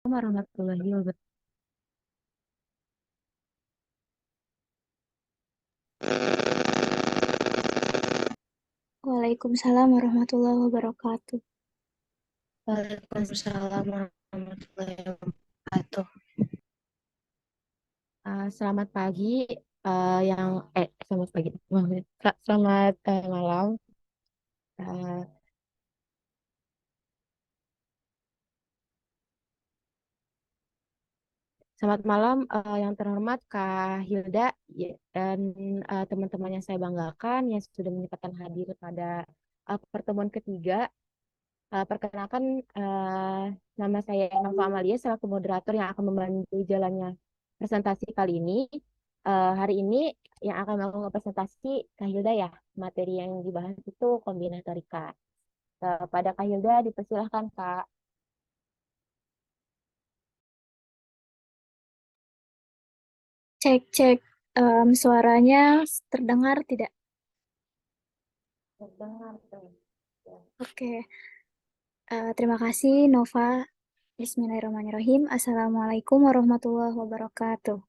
Warahmatullahi wabarakatuh. Waalaikumsalam warahmatullahi wabarakatuh. Waalaikumsalam warahmatullahi wabarakatuh. Selamat pagi, selamat pagi, selamat malam. Uh, Selamat malam, yang terhormat Kak Hilda dan teman-teman yang saya banggakan yang sudah menyempatkan hadir pada pertemuan ketiga. Perkenalkan, nama saya Nova Amalia selaku moderator yang akan membantu jalannya presentasi kali ini. Hari ini yang akan melakukan presentasi Kak Hilda ya, materi yang dibahas itu kombinatorika. Pada Kak Hilda dipersilahkan Kak. Cek cek, suaranya terdengar tidak? Terdengar tuh. Ya. Oke, terima kasih Nova. Bismillahirrahmanirrahim. Assalamualaikum warahmatullahi wabarakatuh.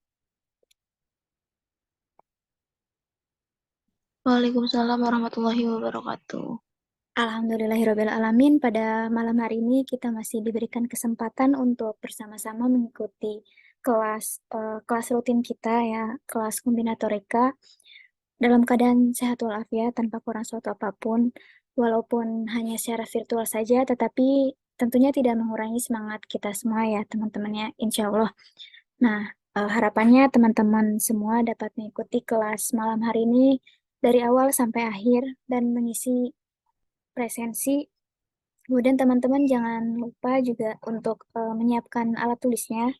Waalaikumsalam warahmatullahi wabarakatuh. Alhamdulillahirabbil alamin. Pada malam hari ini kita masih diberikan kesempatan untuk bersama-sama mengikuti kelas rutin kita ya, kelas kombinatorika dalam keadaan sehat walafiat tanpa kurang suatu apapun, walaupun hanya secara virtual saja, tetapi tentunya tidak mengurangi semangat kita semua ya teman-temannya, insya Allah. Nah, harapannya teman-teman semua dapat mengikuti kelas malam hari ini dari awal sampai akhir dan mengisi presensi. Kemudian teman-teman jangan lupa juga untuk menyiapkan alat tulisnya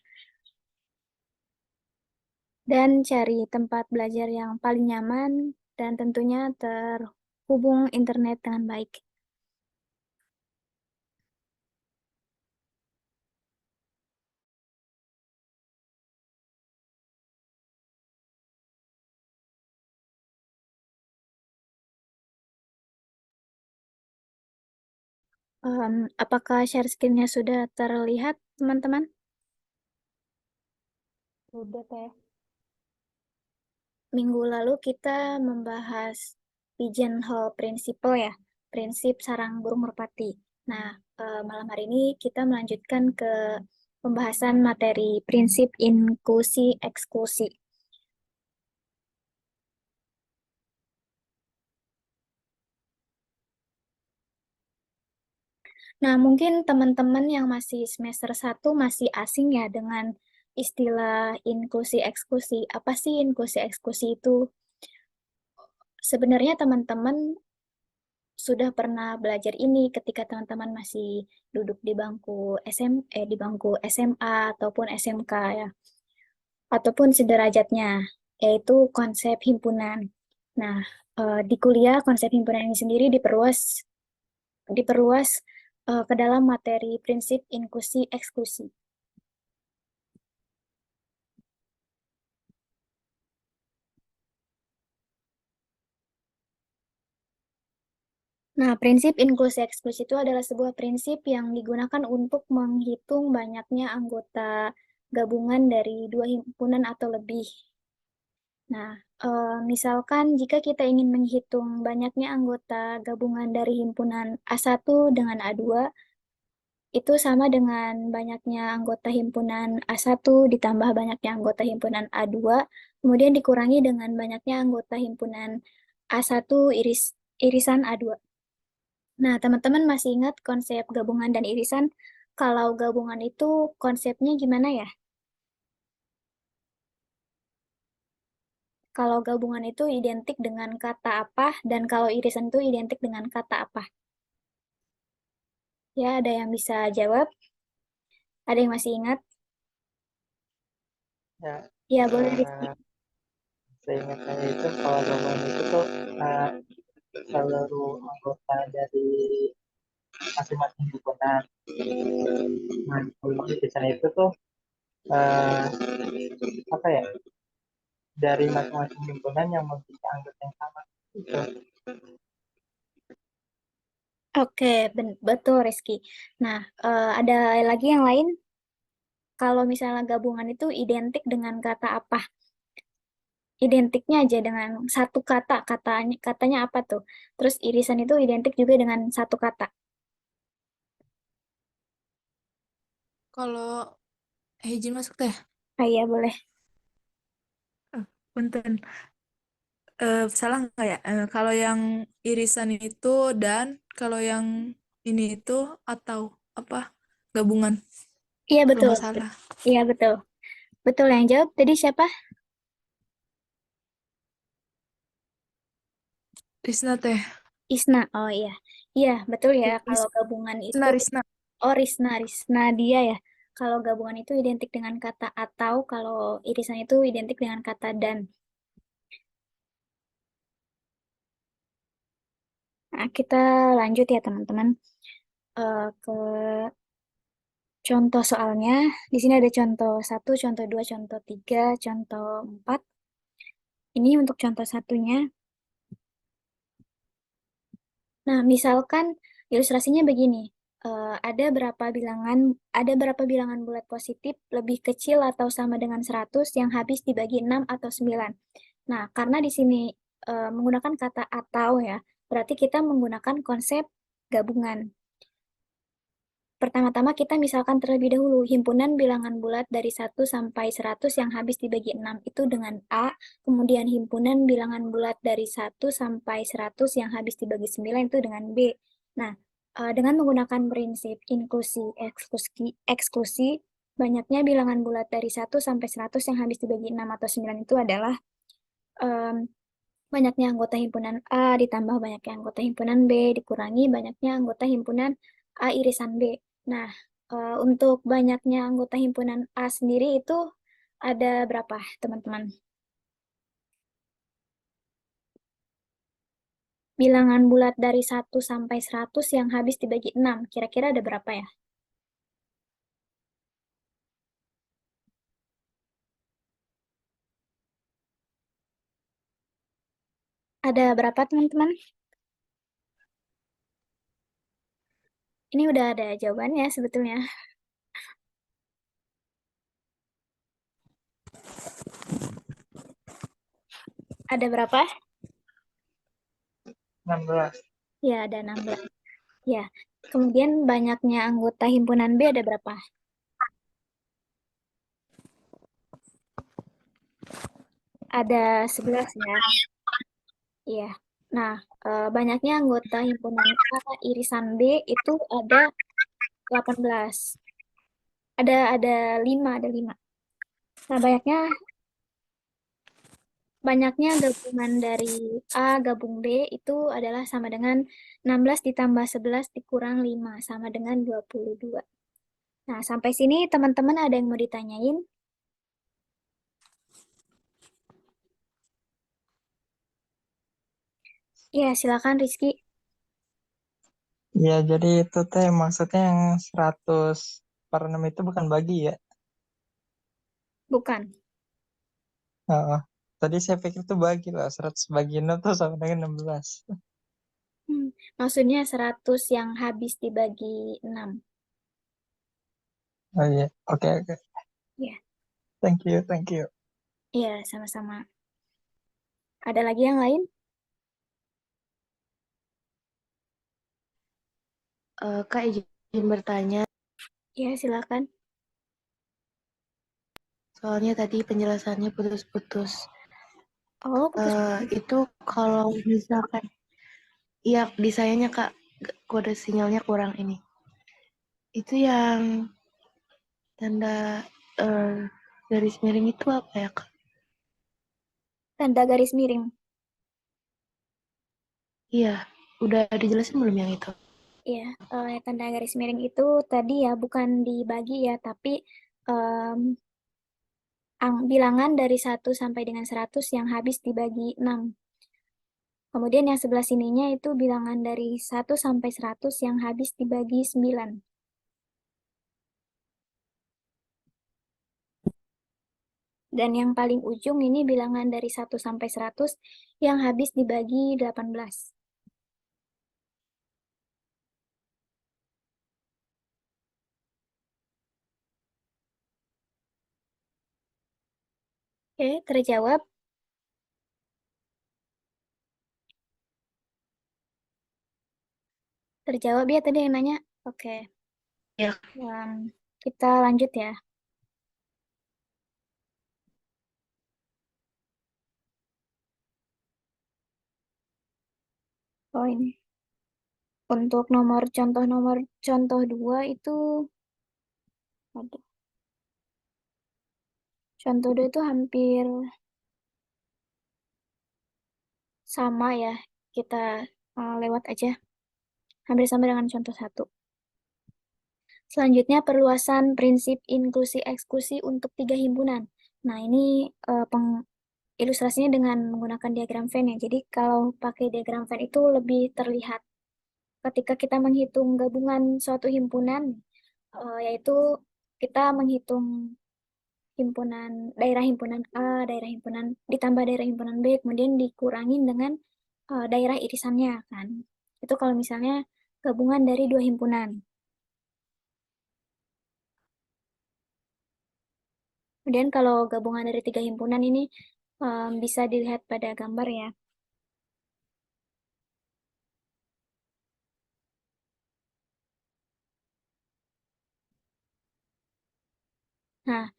dan cari tempat belajar yang paling nyaman dan tentunya terhubung internet dengan baik. Apakah share screen-nya sudah terlihat, teman-teman? Sudah Teh. Minggu lalu kita membahas pigeonhole principle ya, prinsip sarang burung merpati. Nah, malam hari ini kita melanjutkan ke pembahasan materi prinsip inklusi eksklusi. Nah, mungkin teman-teman yang masih semester 1 masih asing ya dengan istilah inklusi eksklusi. Apa sih inklusi eksklusi itu? Sebenarnya teman-teman sudah pernah belajar ini ketika teman-teman masih duduk di bangku di bangku SMA ataupun SMK ya, ataupun sederajatnya, yaitu konsep himpunan. Nah, di kuliah konsep himpunan ini sendiri diperluas diperluas ke dalam materi prinsip inklusi eksklusi. Nah, prinsip inklusi eksklusi itu adalah sebuah prinsip yang digunakan untuk menghitung banyaknya anggota gabungan dari dua himpunan atau lebih. Nah, misalkan jika kita ingin menghitung banyaknya anggota gabungan dari himpunan A1 dengan A2, itu sama dengan banyaknya anggota himpunan A1 ditambah banyaknya anggota himpunan A2, kemudian dikurangi dengan banyaknya anggota himpunan A1 irisan A2. Nah, teman-teman masih ingat konsep gabungan dan irisan? Kalau gabungan itu konsepnya gimana ya? Kalau gabungan itu identik dengan kata apa, dan kalau irisan itu identik dengan kata apa? Ya, ada yang bisa jawab? Ada yang masih ingat? Ya, Ya, boleh Rizky. eh, seingat saya itu kalau gabungan itu tuh eh, seluruh anggota dari masing-masing himpunan. Nah, kalau di sana itu tuh eh, apa ya? Dari masing-masing himpunan yang memiliki anggota yang sama. Itu. Oke, betul Rizky. Nah, ada lagi yang lain? kalau misalnya gabungan itu identik dengan kata apa? Identiknya aja dengan satu kata, katanya apa tuh? Terus irisan itu identik juga dengan satu kata. Kalau izin masuk teh. Ah, iya, boleh. Punten. Salah nggak ya? Kalau yang irisan itu dan kalau yang ini itu atau apa gabungan? Iya, Kalau betul. nggak salah. Iya, betul. Betul, yang jawab tadi siapa? Risna teh. Isna. Oh iya. Iya, betul ya. Kalau Risna, gabungan itu, Risna. oh Risna dia ya. Kalau gabungan itu identik dengan kata atau, kalau irisan itu identik dengan kata dan. Nah, kita lanjut ya teman-teman. Ke contoh soalnya. Di sini ada contoh satu, contoh dua, contoh tiga, contoh empat. Ini untuk contoh satunya. Nah, misalkan ilustrasinya begini. Ada berapa bilangan bulat positif lebih kecil atau sama dengan 100 yang habis dibagi 6 atau 9. Nah, karena di sini menggunakan kata atau ya, berarti kita menggunakan konsep gabungan. Pertama-tama kita misalkan terlebih dahulu himpunan bilangan bulat dari 1 sampai 100 yang habis dibagi 6 itu dengan A, kemudian himpunan bilangan bulat dari 1 sampai 100 yang habis dibagi 9 itu dengan B. Nah, dengan menggunakan prinsip inklusi eksklusi, banyaknya bilangan bulat dari 1 sampai 100 yang habis dibagi 6 atau 9 itu adalah em, banyaknya anggota himpunan A ditambah banyaknya anggota himpunan B dikurangi banyaknya anggota himpunan A irisan B. Nah, untuk banyaknya anggota himpunan A sendiri itu ada berapa, teman-teman? Bilangan bulat dari 1 sampai 100 yang habis dibagi 6, kira-kira ada berapa ya? Ada berapa, teman-teman? Ini udah ada jawabannya sebetulnya. Ada berapa? 16. Ya, ada 16. Ya. Kemudian banyaknya anggota himpunan B ada berapa? Ada 11 ya. Iya. Nah, banyaknya anggota himpunan A irisan B itu ada 18. Ada 5, ada 5. Nah, banyaknya gabungan dari A gabung B itu adalah sama dengan 16 ditambah 11 dikurang 5 sama dengan 22. Nah, sampai sini teman-teman ada yang mau ditanyain? Ya, silakan Rizky. Ya, jadi itu teh maksudnya yang 100 per 6 itu bukan bagi ya. Bukan. Heeh. Tadi saya pikir itu bagi lah. 100 bagi 6 tuh sama dengan 16. Maksudnya 100 yang habis dibagi 6. Oh iya, oke oke. Ya, Thank you, thank you. iya, sama-sama. Ada lagi yang lain? Kak izin bertanya, Ya, silakan. soalnya tadi penjelasannya putus-putus. Oh, putus. Itu kalau misalkan, iya di sayanya Kak, kode sinyalnya kurang ini. Itu yang tanda eh, garis miring itu apa ya Kak? Tanda garis miring. Iya, udah dijelasin belum yang itu? Ya, tanda garis miring itu tadi ya bukan dibagi ya, tapi em, bilangan dari 1 sampai dengan 100 yang habis dibagi 6. Kemudian yang sebelah sininya itu bilangan dari 1 sampai 100 yang habis dibagi 9. Dan yang paling ujung ini bilangan dari 1 sampai 100 yang habis dibagi 18. Oke, terjawab. Terjawab ya tadi yang nanya. Oke, Ya. kita lanjut ya. Oh ini. Untuk nomor contoh 2 itu, aduh, contoh 2 itu hampir sama ya. Kita lewat aja. Hampir sama dengan contoh 1. Selanjutnya, perluasan prinsip inklusi-eksklusi untuk 3 himpunan. Nah, ini ilustrasinya dengan menggunakan diagram Venn ya. Jadi, kalau pakai diagram Venn itu lebih terlihat ketika kita menghitung gabungan suatu himpunan, yaitu kita menghitung daerah himpunan A, daerah himpunan ditambah daerah himpunan B, kemudian dikurangin dengan daerah irisannya kan. Itu kalau misalnya gabungan dari 2 himpunan. Kemudian kalau gabungan dari 3 himpunan ini bisa dilihat pada gambar ya. Nah,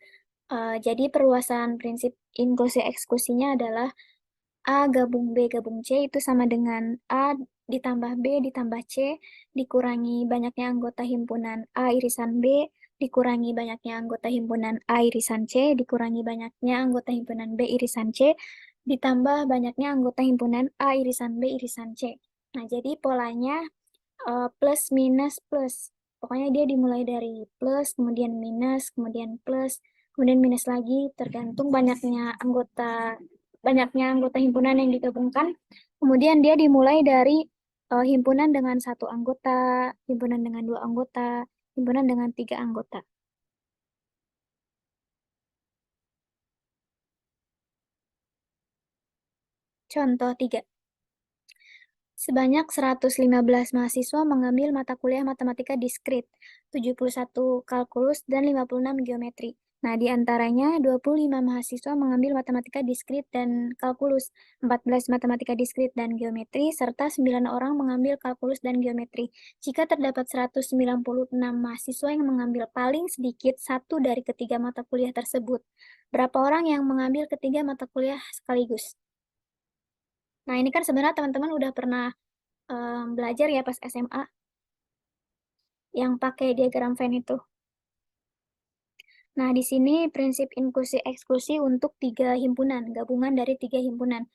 jadi perluasan prinsip inklusi eksklusinya adalah A gabung B gabung C itu sama dengan A ditambah B ditambah C dikurangi banyaknya anggota himpunan A irisan B dikurangi banyaknya anggota himpunan A irisan C dikurangi banyaknya anggota himpunan B irisan C ditambah banyaknya anggota himpunan A irisan B irisan C. Nah, jadi polanya plus minus plus. Pokoknya dia dimulai dari plus, kemudian minus, kemudian plus, kemudian minus lagi, tergantung banyaknya anggota himpunan yang digabungkan. Kemudian dia dimulai dari himpunan dengan 1 anggota, himpunan dengan 2 anggota, himpunan dengan 3 anggota. Contoh 3. Sebanyak 115 mahasiswa mengambil mata kuliah matematika diskrit, 71 kalkulus, dan 56 geometri. Nah, di antaranya 25 mahasiswa mengambil matematika diskrit dan kalkulus, 14 matematika diskrit dan geometri, serta 9 orang mengambil kalkulus dan geometri. Jika terdapat 196 mahasiswa yang mengambil paling sedikit satu dari ketiga mata kuliah tersebut, berapa orang yang mengambil ketiga mata kuliah sekaligus? Nah, ini kan sebenarnya teman-teman udah pernah belajar ya pas SMA yang pakai diagram Venn itu. Nah, di sini prinsip inklusi eksklusi untuk 3 himpunan, gabungan dari 3 himpunan.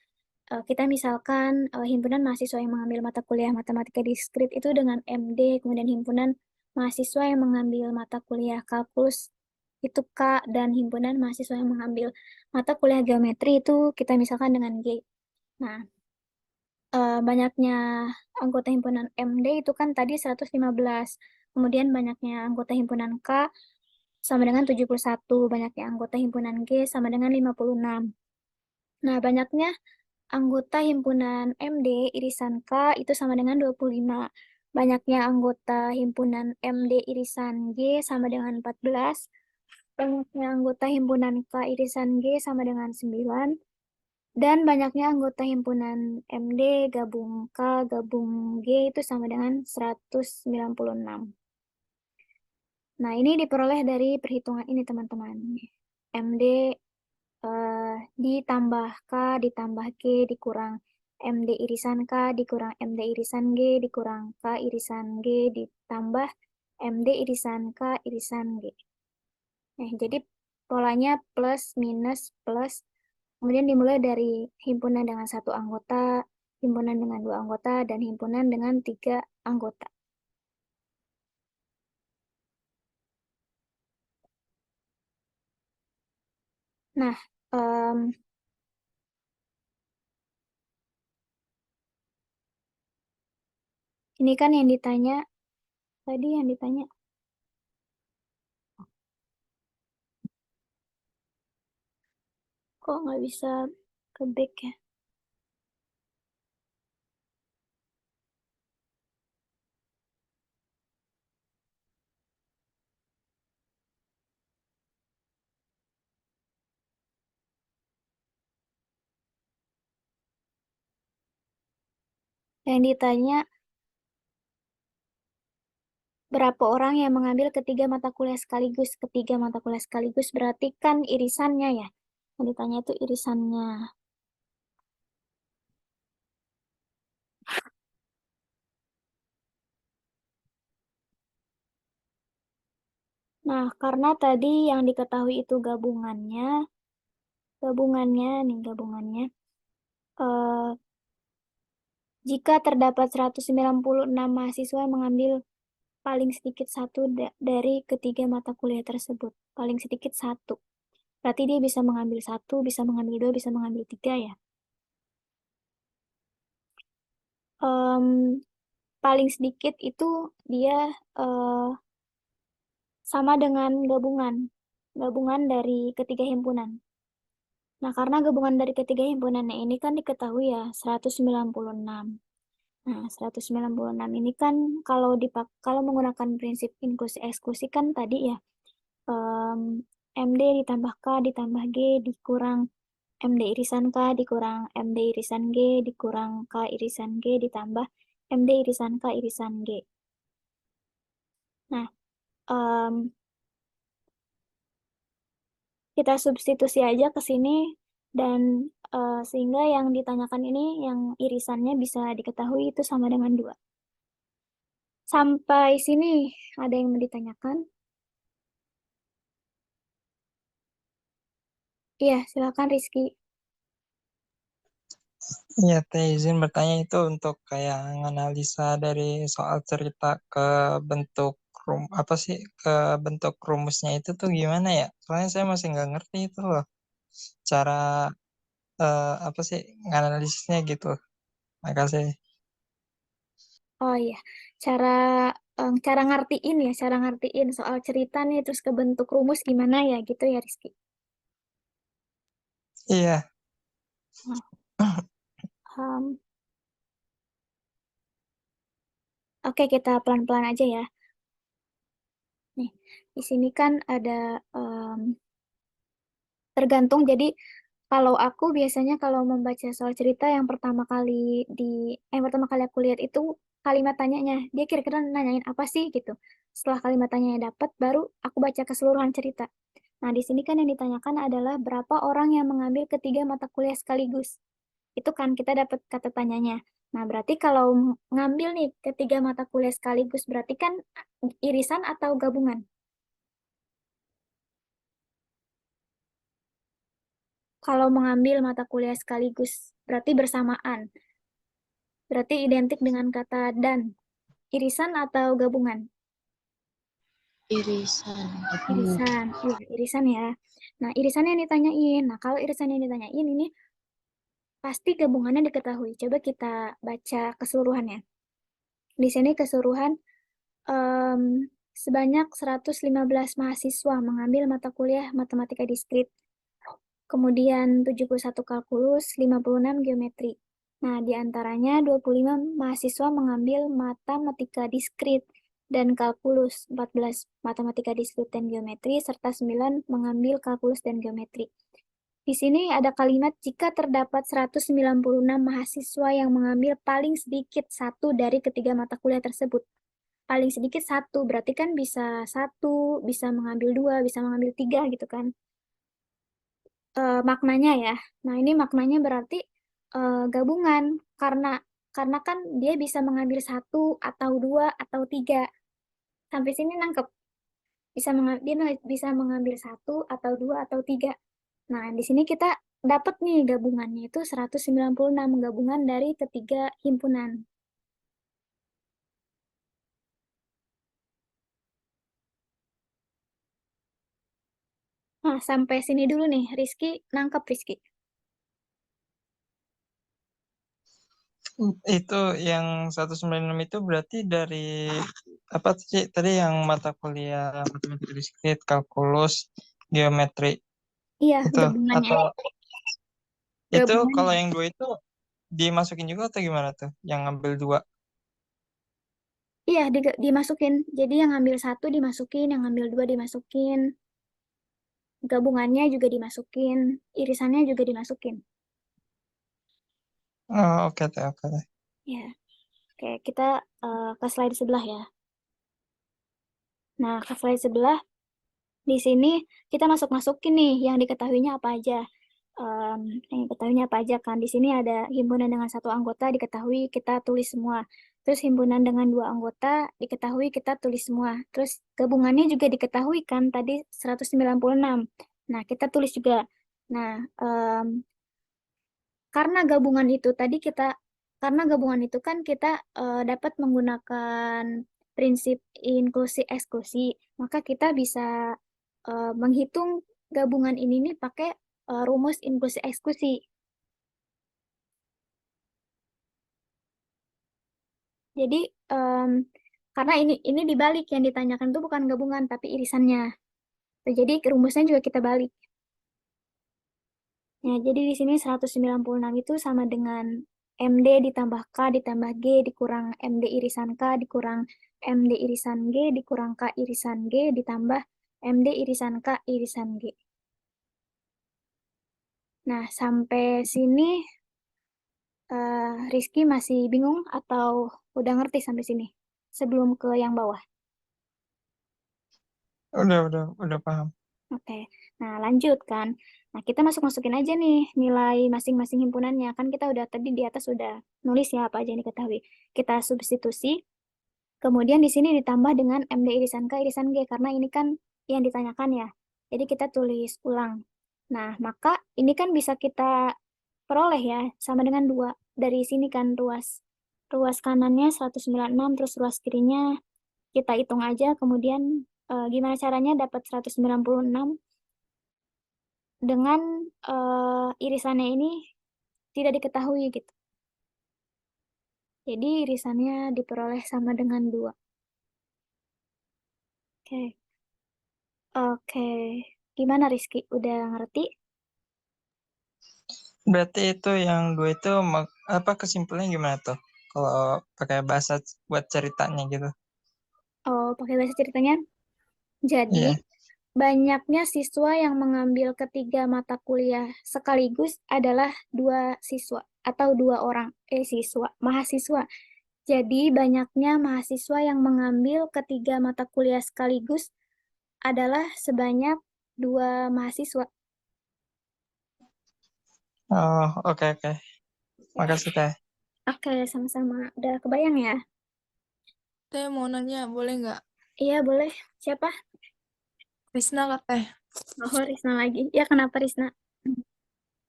Kita misalkan himpunan mahasiswa yang mengambil mata kuliah matematika diskrit itu dengan MD, kemudian himpunan mahasiswa yang mengambil mata kuliah kalkulus itu K, dan himpunan mahasiswa yang mengambil mata kuliah geometri itu kita misalkan dengan G. Nah, banyaknya anggota himpunan MD itu kan tadi 115. Kemudian banyaknya anggota himpunan K sama dengan 71. Banyaknya anggota himpunan G sama dengan 56. Nah, banyaknya anggota himpunan MD irisan K itu sama dengan 25. Banyaknya anggota himpunan MD irisan G sama dengan 14. Banyaknya anggota himpunan K irisan G sama dengan 9. Dan banyaknya anggota himpunan MD gabung K gabung G itu sama dengan 196. Nah, ini diperoleh dari perhitungan ini, teman-teman. MD ditambah K ditambah G dikurang MD irisan K dikurang MD irisan G dikurang K irisan G ditambah MD irisan K irisan G. Nah, jadi polanya plus minus plus. Kemudian dimulai dari himpunan dengan 1 anggota, himpunan dengan 2 anggota, dan himpunan dengan 3 anggota. Nah, ini kan yang ditanya, tadi yang ditanya, kok nggak bisa ke back ya? Yang ditanya berapa orang yang mengambil ketiga mata kuliah sekaligus. Ketiga mata kuliah sekaligus berarti kan irisannya ya. Yang ditanya itu irisannya. Nah, karena tadi yang diketahui itu gabungannya, eh, jika terdapat 196 mahasiswa yang mengambil paling sedikit satu dari ketiga mata kuliah tersebut. Paling sedikit satu. Berarti dia bisa mengambil satu, bisa mengambil dua, bisa mengambil tiga ya. Em, paling sedikit itu dia eh, sama dengan gabungan dari ketiga himpunan. Nah, karena gabungan dari ketiga himpunannya ini kan diketahui ya 196. Nah, 196 ini kan kalau menggunakan prinsip inklusi eksklusi kan tadi ya em, MD ditambah K ditambah G dikurang MD irisan K dikurang MD irisan G dikurang K irisan G ditambah MD irisan K irisan G. Nah, em, kita substitusi aja ke sini dan sehingga yang ditanyakan ini yang irisannya bisa diketahui itu sama dengan 2. Sampai sini ada yang mau ditanyakan? Iya, silakan Rizky. Iya, Teh izin bertanya itu untuk kayak analisa dari soal cerita ke bentuk apa sih ke bentuk rumusnya itu tuh gimana ya? Soalnya saya masih nggak ngerti itu loh cara apa sih analisisnya gitu. Makasih. Oh iya, cara cara ngertiin soal cerita nih terus ke bentuk rumus gimana ya gitu ya Rizky. Iya. Nah, oke kita pelan-pelan aja ya. Nih, di sini kan ada em, tergantung. Jadi kalau aku biasanya kalau membaca soal cerita yang pertama kali aku lihat itu kalimat tanyanya. Dia kira-kira nanyain apa sih gitu. Setelah kalimat tanyanya dapat, baru aku baca keseluruhan cerita. Nah, di sini kan yang ditanyakan adalah berapa orang yang mengambil ketiga mata kuliah sekaligus. Itu kan kita dapat kata tanyanya. Nah, berarti kalau ngambil nih ketiga mata kuliah sekaligus, berarti kan irisan atau gabungan? Kalau mengambil mata kuliah sekaligus, berarti bersamaan. Berarti identik dengan kata dan. Irisan atau gabungan? Irisan. Irisan. Iya, irisan ya. Nah, irisan yang ditanyain. Nah, kalau irisan yang ditanyain ini pasti gabungannya diketahui. Coba kita baca keseluruhannya. Di sini keseluruhan em, sebanyak 115 mahasiswa mengambil mata kuliah matematika diskrit. Kemudian 71 kalkulus, 56 geometri. Nah, di antaranya 25 mahasiswa mengambil matematika diskrit dan kalkulus, 14 matematika diskrit dan geometri, serta 9 mengambil kalkulus dan geometri. Di sini ada kalimat jika terdapat 196 mahasiswa yang mengambil paling sedikit satu dari ketiga mata kuliah tersebut. Paling sedikit satu, berarti kan bisa satu, bisa mengambil dua, bisa mengambil tiga gitu kan. Maknanya ya. Nah, ini maknanya berarti gabungan karena kan dia bisa mengambil satu atau dua atau tiga. Sampai sini nangkep. Bisa mengambil satu atau dua atau tiga. Nah, di sini kita dapat nih gabungannya itu 196 gabungan dari ketiga himpunan. Nah, sampai sini dulu nih, Rizky, nangkep Rizky. Itu yang 196 itu berarti dari apa sih tadi yang mata kuliah matematika diskrit, kalkulus, geometri Iya, itu gabungannya. atau itu kalau Gabungannya. yang dua itu dimasukin juga atau gimana tuh? Yang ngambil dua. Iya, dimasukin. Jadi yang ngambil satu dimasukin, yang ngambil dua dimasukin. Gabungannya juga dimasukin, irisannya juga dimasukin. Oh, oke teh, oke teh. Ya. Oke, kita ke slide sebelah ya. Nah, ke slide sebelah, di sini kita masuk-masukin nih yang diketahuinya apa aja. Yang diketahuinya apa aja kan. Di sini ada himpunan dengan satu anggota diketahui kita tulis semua. Terus himpunan dengan dua anggota diketahui kita tulis semua. Terus gabungannya juga diketahui kan tadi 196. Nah, kita tulis juga. Nah, karena gabungan itu tadi kita karena gabungan itu kan kita dapat menggunakan prinsip inklusi eksklusi, maka kita bisa menghitung gabungan ini nih pakai rumus inklusi eksklusi. Jadi karena ini dibalik yang ditanyakan itu bukan gabungan tapi irisannya. Jadi rumusnya juga kita balik. Ya, jadi di sini 196 itu sama dengan MD ditambah K ditambah G dikurang MD irisan K dikurang MD irisan G dikurang K irisan G ditambah MD irisan K irisan G. Nah, sampai sini Rizky masih bingung atau udah ngerti sampai sini? Sebelum ke yang bawah. Udah paham. Oke, nah lanjut kan. Nah, kita masuk-masukin aja nih nilai masing-masing himpunannya. Kan kita udah tadi di atas udah nulis ya apa aja yang diketahui. Kita substitusi, kemudian di sini ditambah dengan MD irisan K irisan G, karena ini kan yang ditanyakan ya. Jadi kita tulis ulang. Nah, maka ini kan bisa kita peroleh ya, sama dengan 2. Dari sini kan ruas kanannya 196, terus ruas kirinya kita hitung aja, kemudian gimana caranya dapat 196 dengan irisannya ini tidak diketahui gitu. Jadi irisannya diperoleh sama dengan 2. Oke. Oke. Gimana Rizky? Udah ngerti? Berarti itu yang dua itu apa kesimpulannya gimana tuh? Kalau pakai bahasa buat ceritanya gitu. Oh, pakai bahasa ceritanya. Jadi, Iya. banyaknya siswa yang mengambil ketiga mata kuliah sekaligus adalah 2 siswa atau 2 orang, mahasiswa. Jadi, banyaknya mahasiswa yang mengambil ketiga mata kuliah sekaligus adalah sebanyak 2 mahasiswa. Oh, oke. Makasih Teh. Oke, sama-sama. Udah kebayang ya? Teh mau nanya, boleh nggak? Iya, boleh. Siapa? Krisna kak Teh. Oh, Risna lagi. Ya, kenapa Risna?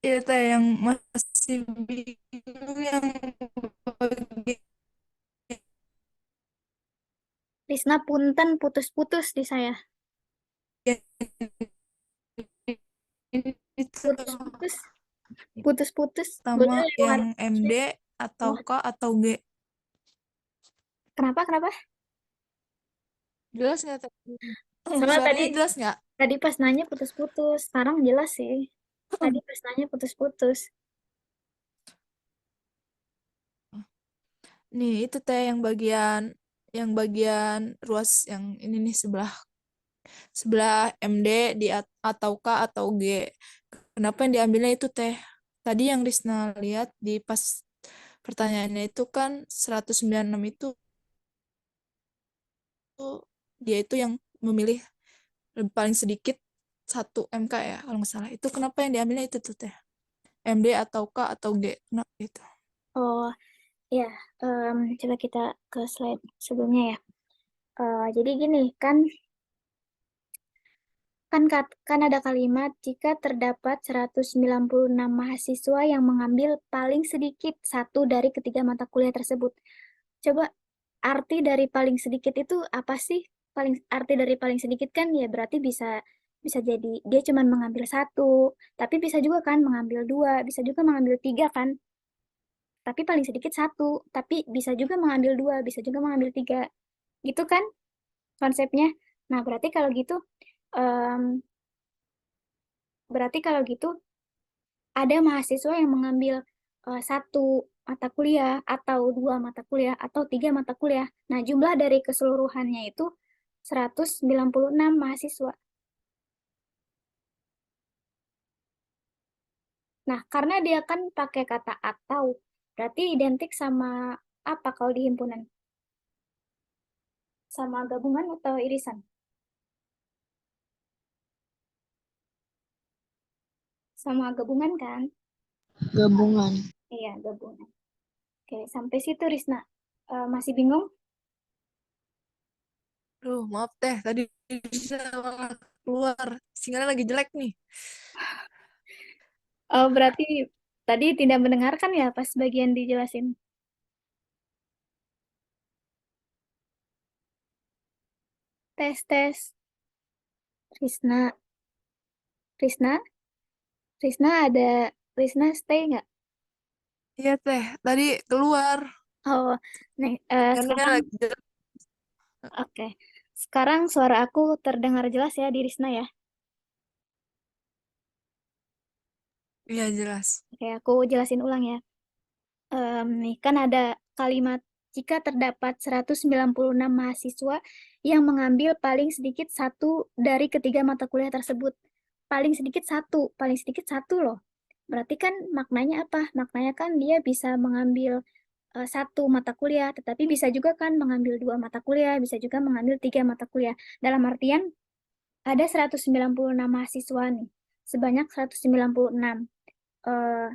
Iya Teh, yang masih bingung yang bagian Risna punten putus-putus di saya. itu Putus-putus. Putus-putus. sama Boleh lewat yang MD atau chat. K atau G. Kenapa? Kenapa? Jelas nggak Teh? Soalnya tadi Suaranya jelas nggak? tadi pas nanya putus-putus. Sekarang jelas sih. Tadi pas nanya putus-putus. Nih itu Teh yang bagian ruas yang ini nih sebelah sebelah MD atau K atau G. Kenapa yang diambilnya itu Teh? Tadi yang Risna lihat di pas pertanyaannya itu kan 196 itu dia itu yang memilih paling sedikit 1 MK ya kalau nggak salah. Itu kenapa yang diambilnya itu tuh Teh? MD atau K atau G? Kenapa itu? Oh, ya. Coba kita ke slide sebelumnya ya. Jadi gini, kan ada kalimat jika terdapat 196 mahasiswa yang mengambil paling sedikit satu dari ketiga mata kuliah tersebut. Coba arti dari paling sedikit itu apa sih? Arti dari paling sedikit kan ya berarti bisa bisa jadi dia cuma mengambil satu, tapi bisa juga kan mengambil 2, bisa juga mengambil 3 kan. Tapi paling sedikit satu, tapi bisa juga mengambil 2, bisa juga mengambil 3. Gitu kan konsepnya. Nah, em, berarti kalau gitu ada mahasiswa yang mengambil 1 mata kuliah atau 2 mata kuliah atau 3 mata kuliah. Nah, jumlah dari keseluruhannya itu 196 mahasiswa. Nah, karena dia kan pakai kata atau, berarti identik sama Apa kalau di himpunan? Sama gabungan atau irisan? Sama gabungan kan? Gabungan. Iya, gabungan. Oke, sampai situ Risna. Masih bingung? Aduh, maaf teh, tadi bisa keluar. Sinyalnya lagi jelek nih. Oh, berarti tadi tidak mendengarkan ya pas bagian dijelasin. Tes, tes. Risna, Risna, Risna ada, Risna stay nggak? Iya teh, tadi keluar. Oh, nih, Sinyalnya sekarang, lagi jelek. oke. Sekarang suara aku terdengar jelas ya di Risna ya. Iya jelas. Oke, aku jelasin ulang ya. Nih kan ada kalimat jika terdapat 196 mahasiswa yang mengambil paling sedikit satu dari ketiga mata kuliah tersebut. Paling sedikit satu loh. Berarti kan maknanya apa? Maknanya kan dia bisa mengambil satu mata kuliah, tetapi bisa juga kan mengambil dua mata kuliah, bisa juga mengambil tiga mata kuliah. Dalam artian ada 196 mahasiswa nih, sebanyak 196. Eh,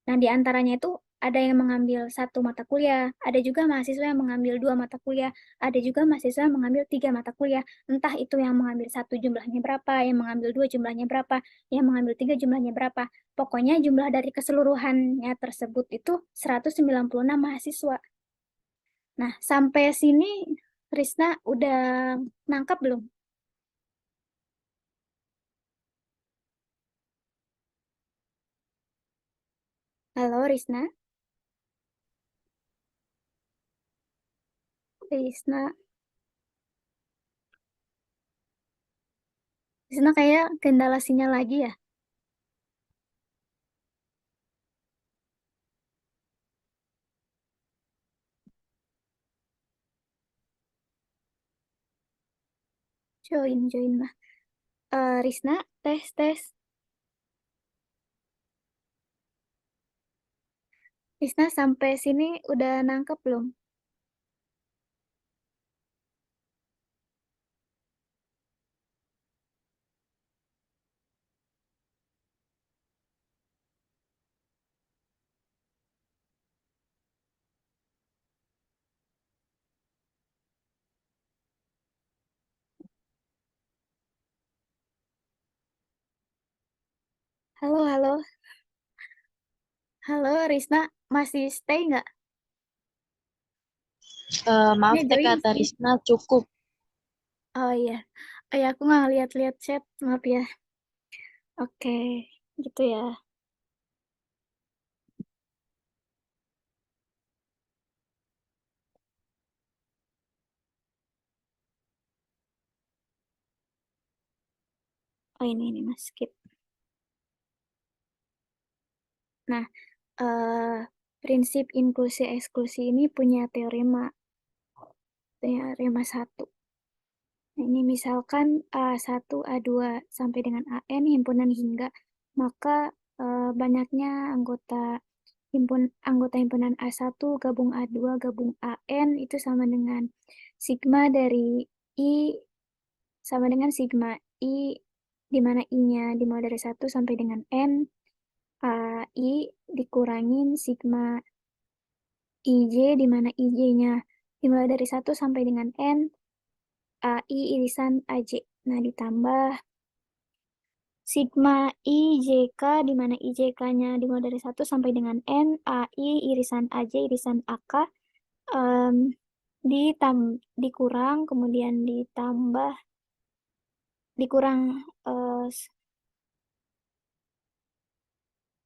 Nah, di antaranya itu ada yang mengambil satu mata kuliah, ada juga mahasiswa yang mengambil dua mata kuliah, ada juga mahasiswa yang mengambil tiga mata kuliah. Entah itu yang mengambil satu jumlahnya berapa, yang mengambil dua jumlahnya berapa, yang mengambil tiga jumlahnya berapa. Pokoknya jumlah dari keseluruhannya tersebut itu 196 mahasiswa. Nah, sampai sini Risna udah nangkap belum? Halo Risna? Risna? Risna kayak kendala sinyal lagi ya? Join lah. Risna, tes, tes. Risna sampai sini udah nangkep belum? Halo, halo, halo Risna, masih stay nggak? Maaf Ini teh join kata sih. Risna cukup. Oh iya, oh ya aku nggak lihat-lihat chat, maaf ya. Oke, gitu ya. Oh ini mas, skip. Nah, prinsip inklusi eksklusi ini punya teorema satu. Nah, ini misalkan A1, A2 sampai dengan AN himpunan hingga, maka banyaknya anggota himpunan A1 gabung A2 gabung AN itu sama dengan sigma dari I sama dengan sigma I di mana I-nya dimulai dari 1 sampai dengan N, AI dikurangin sigma IJ di mana IJ-nya dimulai dari 1 sampai dengan N, AI irisan AJ. Nah, ditambah sigma IJK di mana IJK-nya dimulai dari 1 sampai dengan N, AI irisan AJ irisan AK, em, dikurang, kemudian ditambah, dikurang, eh,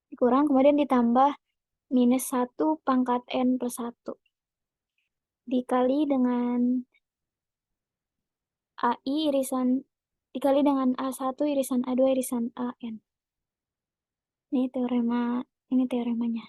dikurang, kemudian ditambah -1 pangkat N+1 dikali dengan AI irisan, dikali dengan A1 irisan A2 irisan AN. Ini teoremanya.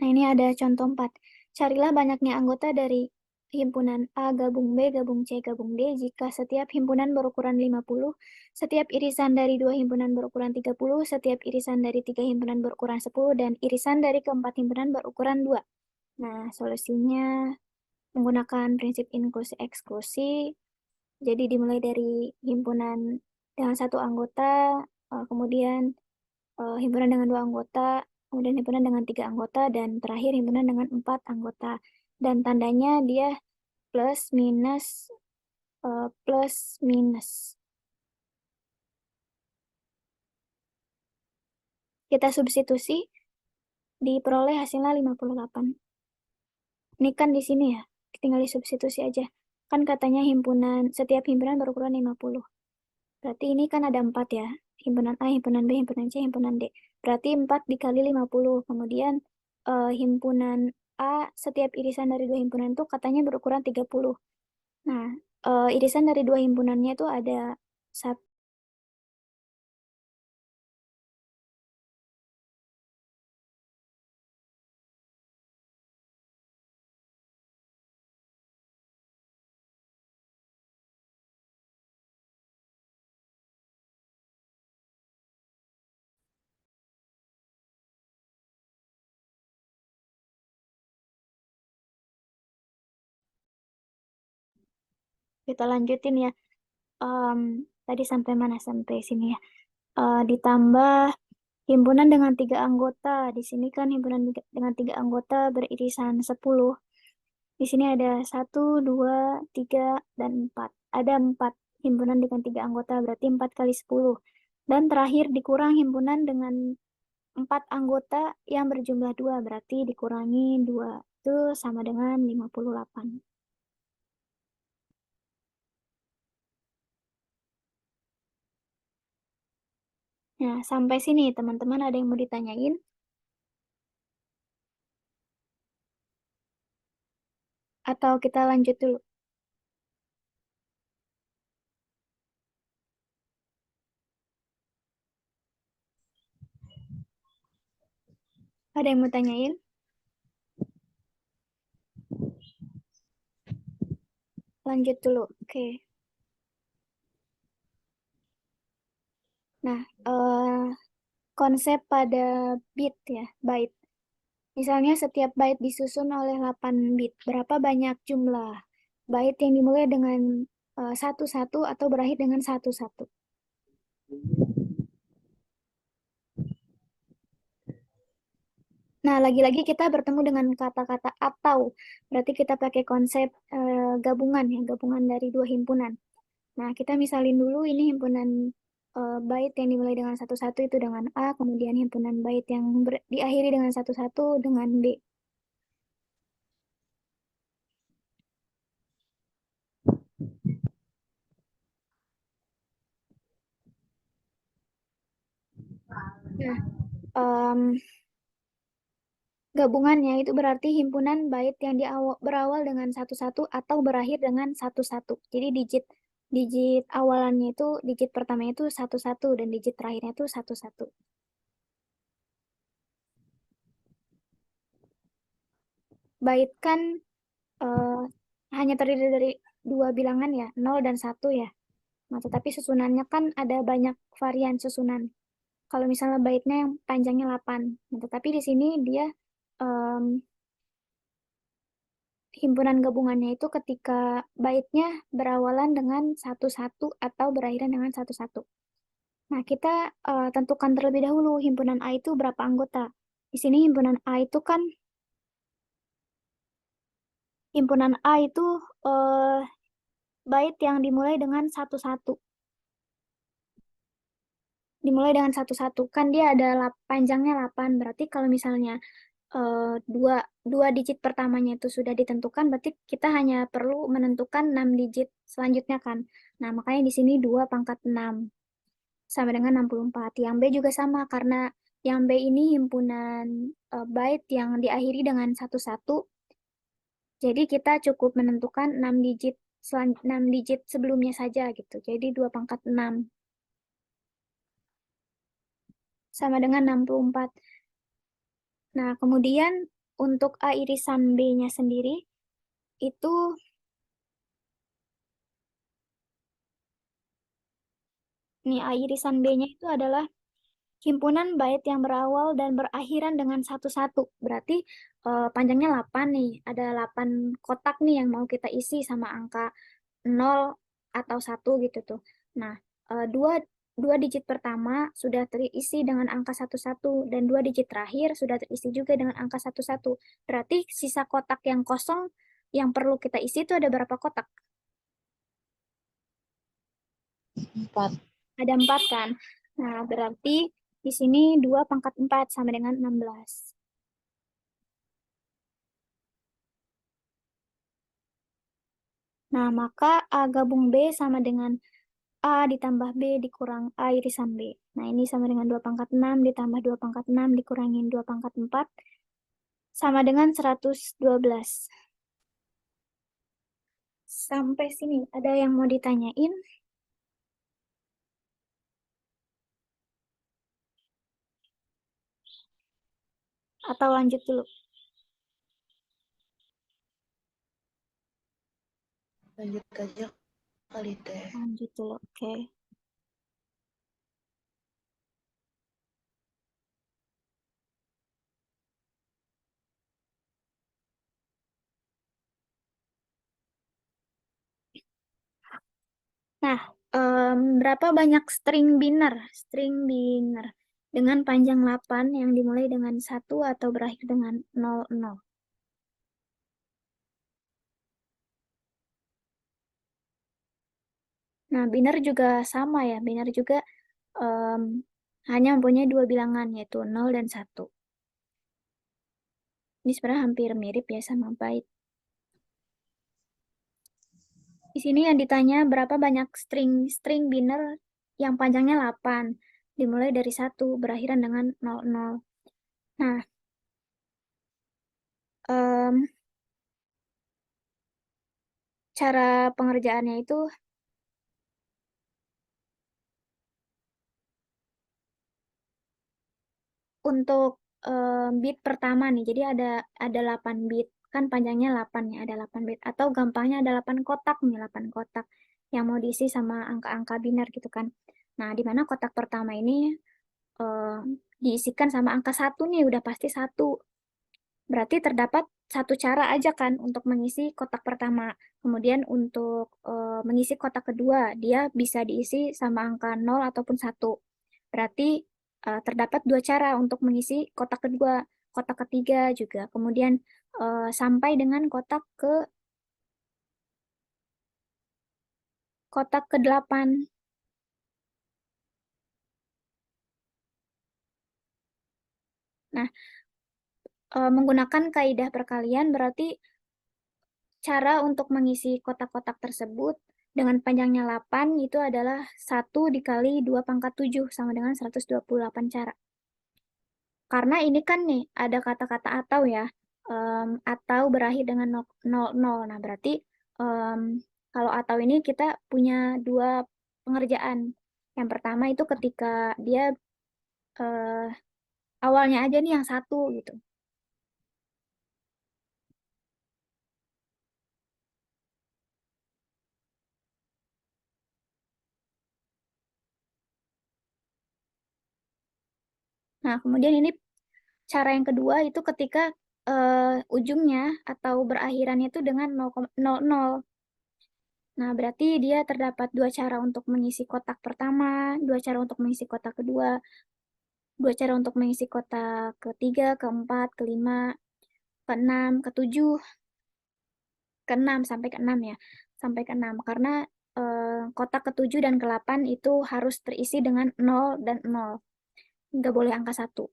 Nah, ini ada contoh 4. Carilah banyaknya anggota dari himpunan A gabung B gabung C gabung D jika setiap himpunan berukuran 50, setiap irisan dari 2 himpunan berukuran 30, setiap irisan dari 3 himpunan berukuran 10, dan irisan dari keempat himpunan berukuran 2. Nah, solusinya menggunakan prinsip inklusi-eksklusi. Jadi dimulai dari himpunan dengan 1 anggota, kemudian himpunan dengan 2 anggota, kemudian himpunan dengan 3 anggota, dan terakhir himpunan dengan 4 anggota. Dan tandanya dia plus minus plus minus. Kita substitusi, diperoleh hasilnya 58. Ini kan di sini ya, tinggal disubstitusi aja. Kan katanya setiap himpunan berukuran 50. Berarti ini kan ada 4 ya. Himpunan A, himpunan B, himpunan C, himpunan D. Berarti 4 dikali 50. Kemudian himpunan A, setiap irisan dari 2 himpunan itu katanya berukuran 30. Nah, irisan dari 2 himpunannya itu ada 1. Kita lanjutin ya. Tadi sampai mana? Sampai sini ya. Ditambah himpunan dengan 3 anggota. Di sini kan himpunan dengan 3 anggota beririsan 10. Di sini ada 1, 2, 3, dan 4. Ada 4 himpunan dengan 3 anggota, berarti 4 kali 10. Dan terakhir dikurang himpunan dengan 4 anggota yang berjumlah 2, berarti dikurangi 2. Itu sama dengan 58. Nah, sampai sini teman-teman ada yang mau ditanyain? Atau kita lanjut dulu? Ada yang mau tanyain? Lanjut dulu. Oke. Nah, konsep pada bit ya, byte. Misalnya setiap byte disusun oleh 8 bit. Berapa banyak jumlah byte yang dimulai dengan 11 atau berakhir dengan 11? Nah, lagi-lagi kita bertemu dengan kata-kata atau. Berarti kita pakai konsep gabungan ya, gabungan dari 2 himpunan. Nah, kita misalin dulu ini himpunan byte yang dimulai dengan 11 itu dengan A, kemudian himpunan byte yang diakhiri dengan 11 dengan B. Nah, gabungannya itu berarti himpunan byte yang berawal dengan 11 atau berakhir dengan 11. Jadi digit awalannya itu, digit pertamanya itu 11 dan digit terakhirnya itu 11. Byte kan hanya terdiri dari 2 bilangan ya, 0 dan 1 ya. Nah, tetapi susunannya kan ada banyak varian susunan. Kalau misalnya byte-nya yang panjangnya 8. Nah, tetapi di sini dia himpunan gabungannya itu ketika byte-nya berawalan dengan 11 atau berakhiran dengan 11. Nah, kita tentukan terlebih dahulu himpunan A itu berapa anggota. Di sini himpunan A itu kan, himpunan A itu byte yang dimulai dengan 11. Dimulai dengan 11. Kan dia ada panjangnya 8. Berarti kalau misalnya dua digit pertamanya itu sudah ditentukan, berarti kita hanya perlu menentukan 6 digit selanjutnya kan. Nah, makanya di sini 2 pangkat 6 sama dengan 64. Yang B juga sama, karena yang B ini himpunan byte yang diakhiri dengan 11. Jadi kita cukup menentukan 6 digit 6 digit sebelumnya saja gitu. Jadi 2 pangkat 6 sama dengan 64. Nah, kemudian untuk A irisan B-nya sendiri, itu nih irisan B-nya itu adalah himpunan bait yang berawal dan berakhiran dengan satu-satu. Berarti panjangnya 8 nih. Ada 8 kotak nih yang mau kita isi sama angka 0 atau 1 gitu tuh. Nah, dua digit pertama sudah terisi dengan angka 11 dan dua digit terakhir sudah terisi juga dengan angka 11. Berarti sisa kotak yang kosong yang perlu kita isi itu ada berapa kotak? 4. Ada 4 kan? Nah, berarti di sini 2 pangkat 4 sama dengan 16. Nah, maka A gabung B sama dengan A ditambah B dikurang A irisan B. Nah, ini sama dengan 2 pangkat 6 ditambah 2 pangkat 6 dikurangin 2 pangkat 4 sama dengan 112. Sampai sini, ada yang mau ditanyain? Atau lanjut dulu? Lanjut aja kali teh. Lanjut dulu, oke. Nah, berapa banyak string binner? String binner dengan panjang 8 yang dimulai dengan 1 atau berakhir dengan 00. Nah, binner juga sama ya. Binner juga em, hanya mempunyai dua bilangan, yaitu 0 dan 1. Ini sebenarnya hampir mirip ya sama byte. Di sini yang ditanya berapa banyak string binner yang panjangnya 8, dimulai dari 1, berakhiran dengan 00. Nah, em, cara pengerjaannya itu untuk bit pertama nih. Jadi ada 8 bit. Kan panjangnya 8 ya, ada 8 bit. Atau gampangnya ada 8 kotak nih, 8 kotak yang mau diisi sama angka-angka biner gitu kan. Nah, di mana kotak pertama ini eh, diisikan sama angka 1 nih, udah pasti 1. Berarti terdapat satu cara aja kan untuk mengisi kotak pertama. Kemudian untuk mengisi kotak kedua, dia bisa diisi sama angka 0 ataupun 1. Berarti terdapat dua cara untuk mengisi kotak kedua, kotak ketiga juga. Kemudian sampai dengan kotak ke-8. Nah, menggunakan kaidah perkalian berarti cara untuk mengisi kotak-kotak tersebut dengan panjangnya 8 itu adalah 1 dikali 2 pangkat 7 sama dengan 128 cara. Karena ini kan nih ada kata-kata atau ya, atau berakhir dengan 00. Nah, berarti em, kalau atau ini kita punya dua pengerjaan. Yang pertama itu ketika dia eh, awalnya aja nih yang 1 gitu. Nah, kemudian ini cara yang kedua itu ketika ujungnya atau berakhirannya itu dengan 0,00. Nah, berarti dia terdapat dua cara untuk mengisi kotak pertama, dua cara untuk mengisi kotak kedua, dua cara untuk mengisi kotak ketiga, keempat, kelima, keenam, ketujuh, keenam sampai keenam ya, sampai keenam. Karena kotak ketujuh dan ke-8 itu harus terisi dengan 0 dan 0. Nggak boleh angka 1.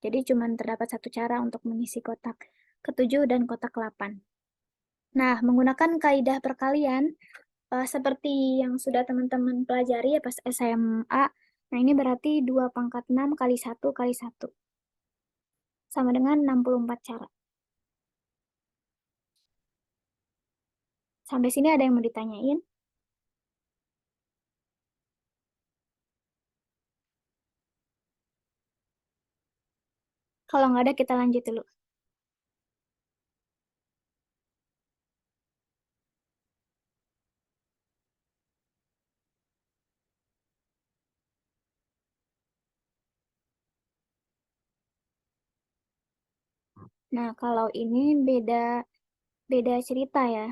Jadi cuma terdapat satu cara untuk mengisi kotak ketujuh dan kotak ke-8. Nah, menggunakan kaidah perkalian, seperti yang sudah teman-teman pelajari ya pas SMA, nah ini berarti 2 pangkat 6 kali 1 kali 1. Sama dengan 64 cara. Sampai sini ada yang mau ditanyain? Kalau nggak ada, kita lanjut dulu. Nah, kalau ini beda beda cerita ya.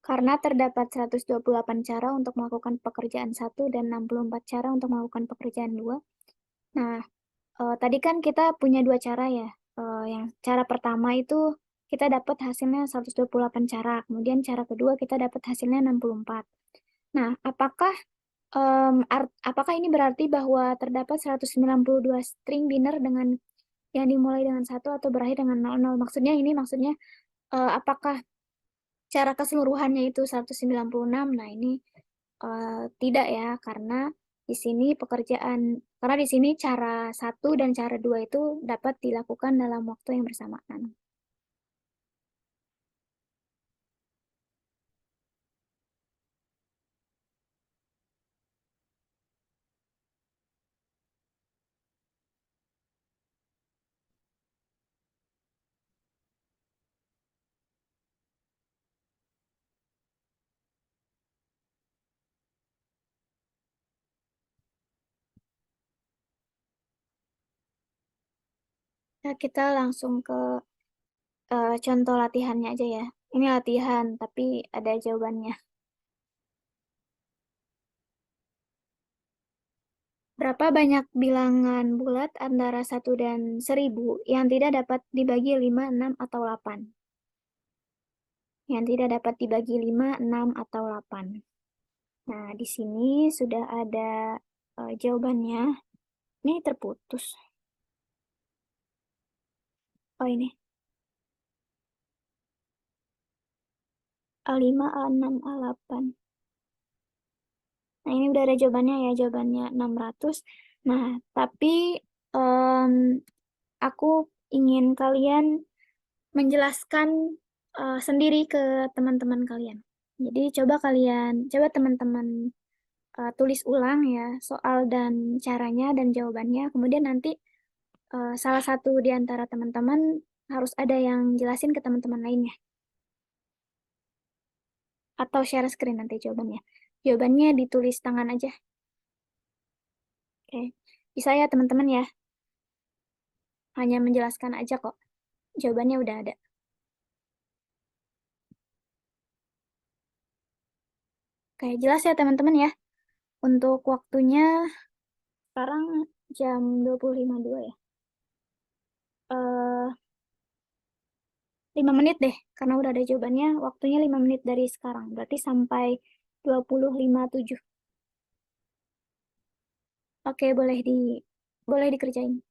Karena terdapat 128 cara untuk melakukan pekerjaan satu dan 64 cara untuk melakukan pekerjaan dua. Nah, tadi kan kita punya dua cara ya. Yang cara pertama itu kita dapat hasilnya 128 cara. Kemudian cara kedua kita dapat hasilnya 64. Nah, apakah ini berarti bahwa terdapat 192 string binary dengan yang dimulai dengan satu atau berakhir dengan 00? Maksudnya apakah cara keseluruhannya itu 196? Nah, ini tidak ya, karena di sini cara satu dan cara dua itu dapat dilakukan dalam waktu yang bersamaan. Nah, kita langsung ke contoh latihannya aja ya. Ini latihan, tapi ada jawabannya. Berapa banyak bilangan bulat antara 1 dan 1000 yang tidak dapat dibagi 5, 6, atau 8? Yang tidak dapat dibagi 5, 6, atau 8. Nah, di sini sudah ada jawabannya. Ini terputus. Oh, ini. A5, A6, A8. Nah, ini udah ada jawabannya ya. Jawabannya 600. Nah, tapi em, aku ingin kalian menjelaskan sendiri ke teman-teman kalian. Jadi coba teman-teman tulis ulang ya soal dan caranya dan jawabannya. Kemudian nanti salah satu di antara teman-teman harus ada yang jelasin ke teman-teman lainnya. Atau share screen nanti jawabannya. Jawabannya ditulis tangan aja. Oke. Bisa ya teman-teman ya. Hanya menjelaskan aja kok. Jawabannya udah ada. Oke, jelas ya teman-teman ya. Untuk waktunya sekarang jam 20.52 ya. 5 menit deh, karena udah ada jawabannya. Waktunya 5 menit dari sekarang. Berarti sampai 20.57. Oke, boleh dikerjain.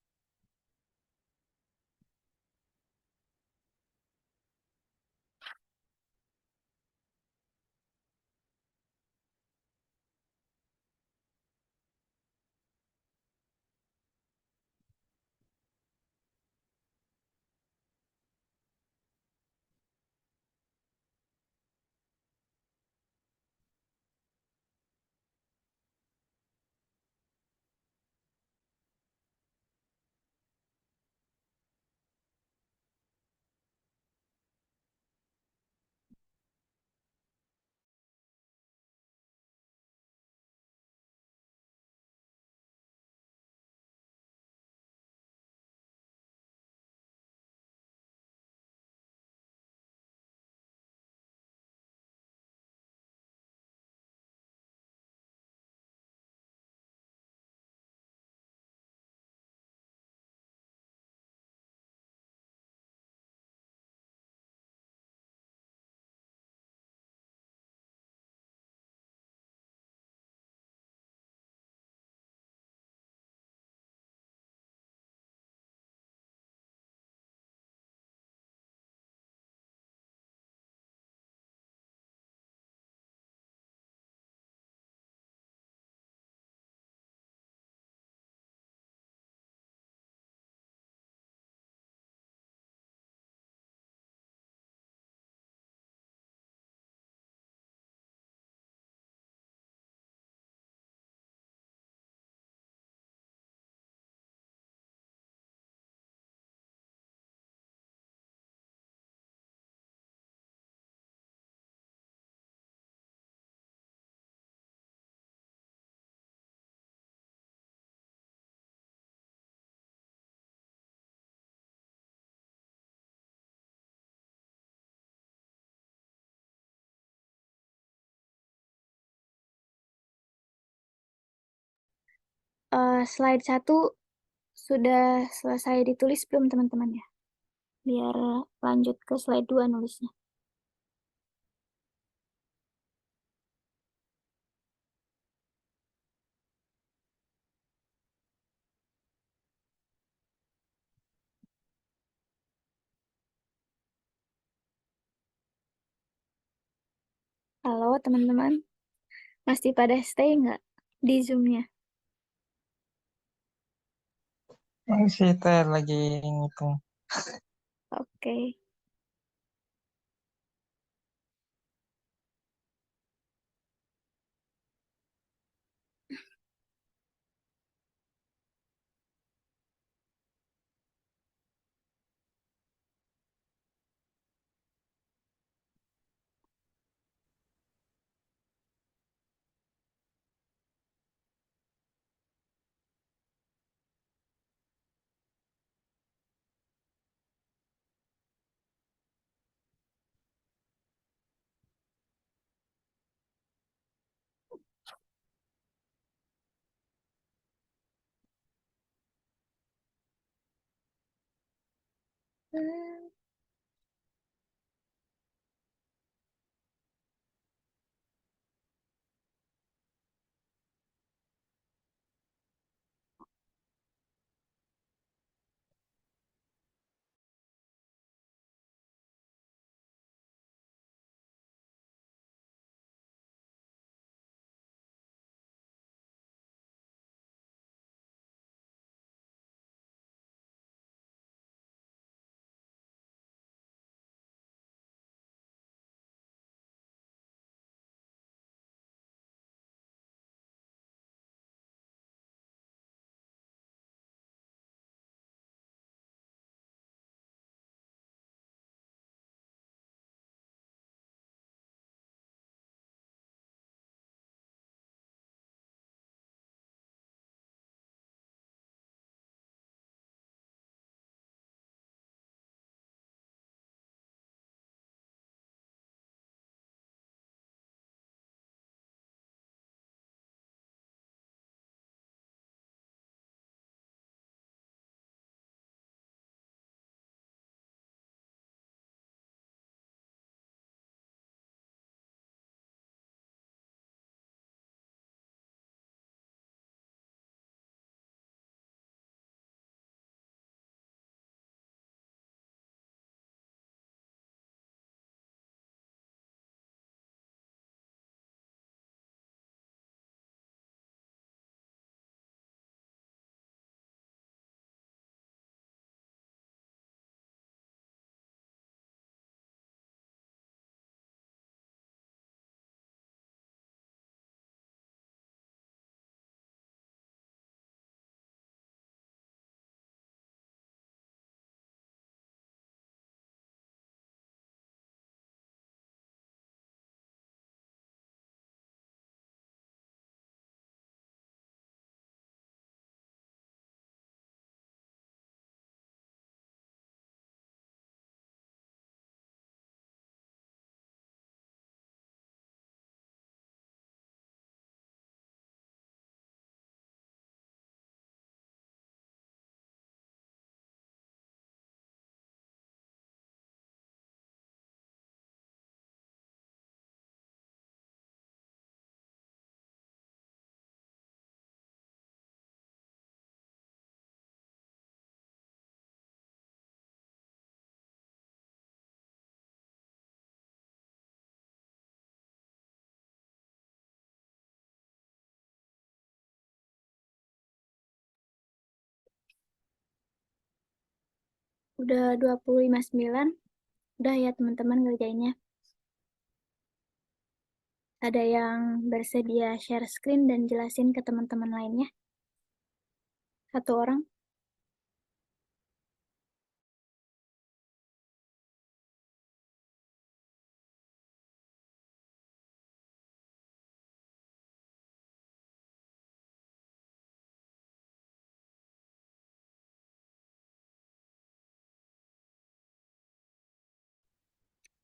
slide 1 sudah selesai ditulis belum teman-teman ya? Biar lanjut ke slide 2 nulisnya. Halo teman-teman, masih pada stay nggak di Zoom-nya? Ini sih teh lagi ngitung. Oke. Udah 25:09. Udah ya teman-teman ngerjainnya. Ada yang bersedia share screen dan jelasin ke teman-teman lainnya? Satu orang?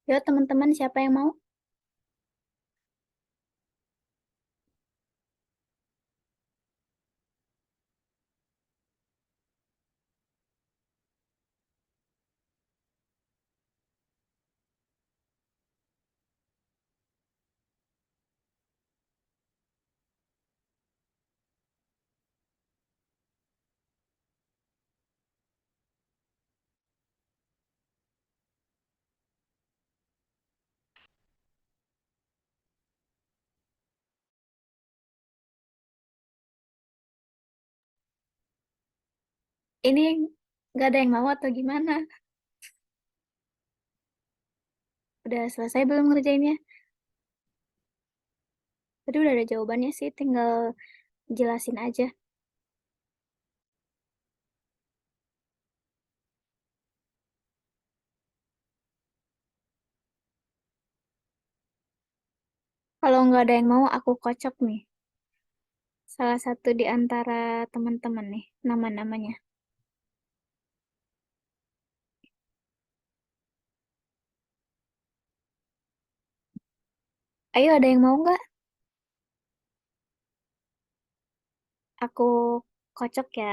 Yuk teman-teman, siapa yang mau? Ini nggak ada yang mau atau gimana? Udah selesai belum ngerjainnya? Tadi udah ada jawabannya sih, tinggal jelasin aja. Kalau nggak ada yang mau, aku kocok nih. Salah satu di antara teman-teman nih, nama-namanya. Ayo, ada yang mau nggak? Aku kocok ya.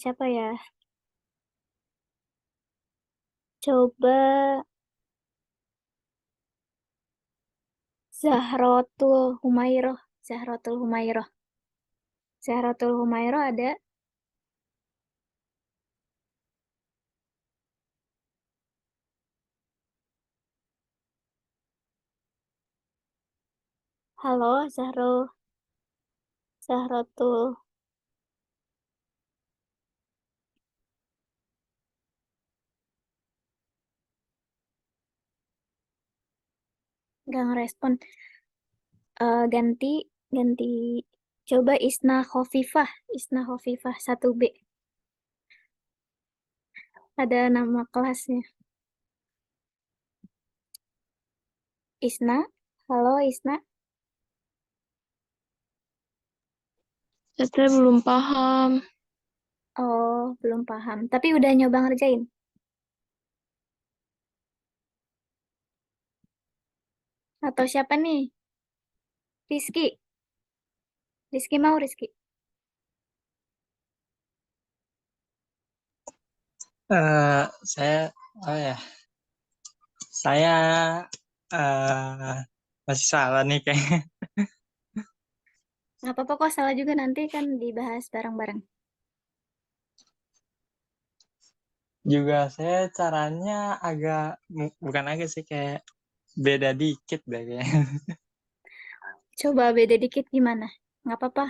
Siapa ya? Coba Zahrotul Humairoh. Zahrotul Humairoh. Zahrotul Humairoh ada. Halo, Zahrotul. Nggak ngerespon. Ganti, ganti. Coba Isna Khofifah 1B. Ada nama kelasnya. Isna. Halo, Isna. Teteh belum paham. Oh, belum paham. Tapi udah nyoba ngerjain. Atau siapa nih? Rizky. Rizky mau, Rizky. Saya, oh ya, saya eh masih salah nih kayaknya. Nggak apa-apa kok, salah juga nanti kan dibahas bareng-bareng. Juga saya caranya agak, bukan agak sih, kayak beda dikit deh kayaknya. Coba beda dikit gimana? Nggak apa-apa.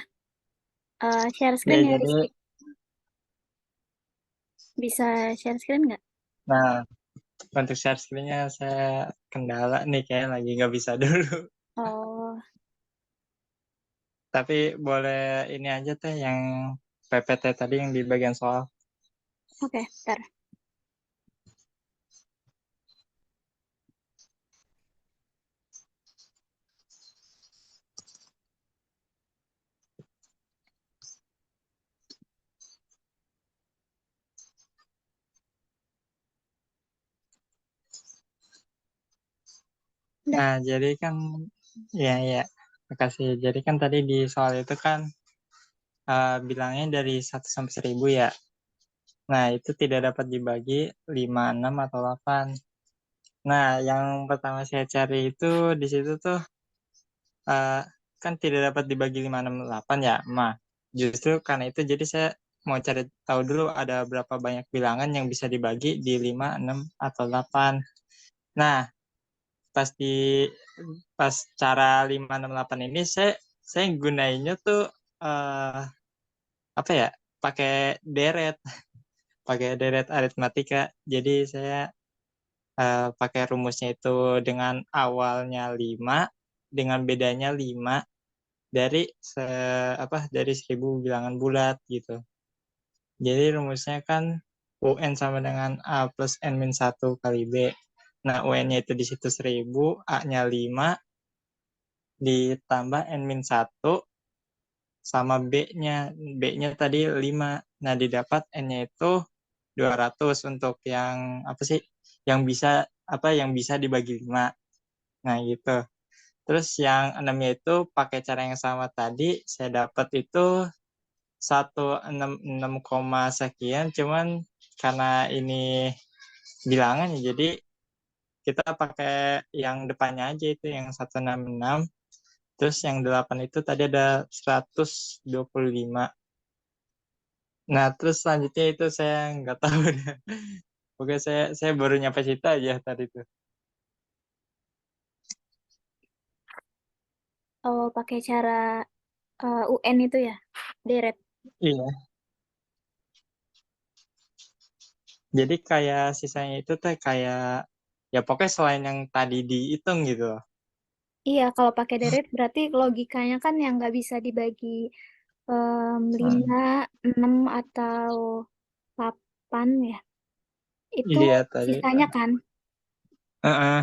Share Ya screen ya, jadi, Rizky. Bisa share screen nggak? nah untuk share screen-nya saya kendala nih, kayak lagi nggak bisa dulu. Oh, Tapi boleh ini aja teh yang PPT tadi yang di bagian soal. oke, ntar. Udah. Nah, jadi kan, ya, ya, makasih. Jadi kan tadi di soal itu kan bilangnya dari 1 sampai 1000 ya. Nah, itu tidak dapat dibagi 5, 6, atau 8. Nah, yang pertama saya cari itu di situ tuh eh, kan tidak dapat dibagi 5, 6, 8 ya. Nah, justru karena itu jadi saya mau cari tahu dulu ada berapa banyak bilangan yang bisa dibagi di 5, 6, atau 8. Nah, pas di pas cara 5, 6, 8 ini saya gunainnya tuh eh, apa ya? Pakai deret, pakai deret aritmatika. Jadi saya pakai rumusnya itu dengan awalnya 5, dengan bedanya 5 dari dari 1000 bilangan bulat gitu. Jadi rumusnya kan UN sama dengan A plus N min 1 kali B. Nah, UN-nya itu di situ 1000, A-nya 5, ditambah N min 1 sama B-nya. B-nya tadi 5. Nah, didapat N-nya itu 200 untuk yang apa sih? Yang bisa yang bisa dibagi 5. Nah, gitu. Terus yang 6-nya itu pakai cara yang sama tadi, saya dapat itu 166, sekian, cuman karena ini bilangan ya, jadi kita pakai yang depannya aja, itu yang 166. Terus yang 8 itu tadi ada 125. Nah, terus selanjutnya itu saya nggak tahu deh. Oke, saya baru nyampe situ aja tadi tuh. Oh, pakai cara UN itu ya, deret. Iya, jadi kayak sisanya itu teh kayak ya pokoknya selain yang tadi dihitung gitu loh. Iya, kalau pakai deret berarti logikanya kan yang nggak bisa dibagi 5, Hmm. 6, atau 8 ya. Itu Iya tadi. sisanya kan. Heeh.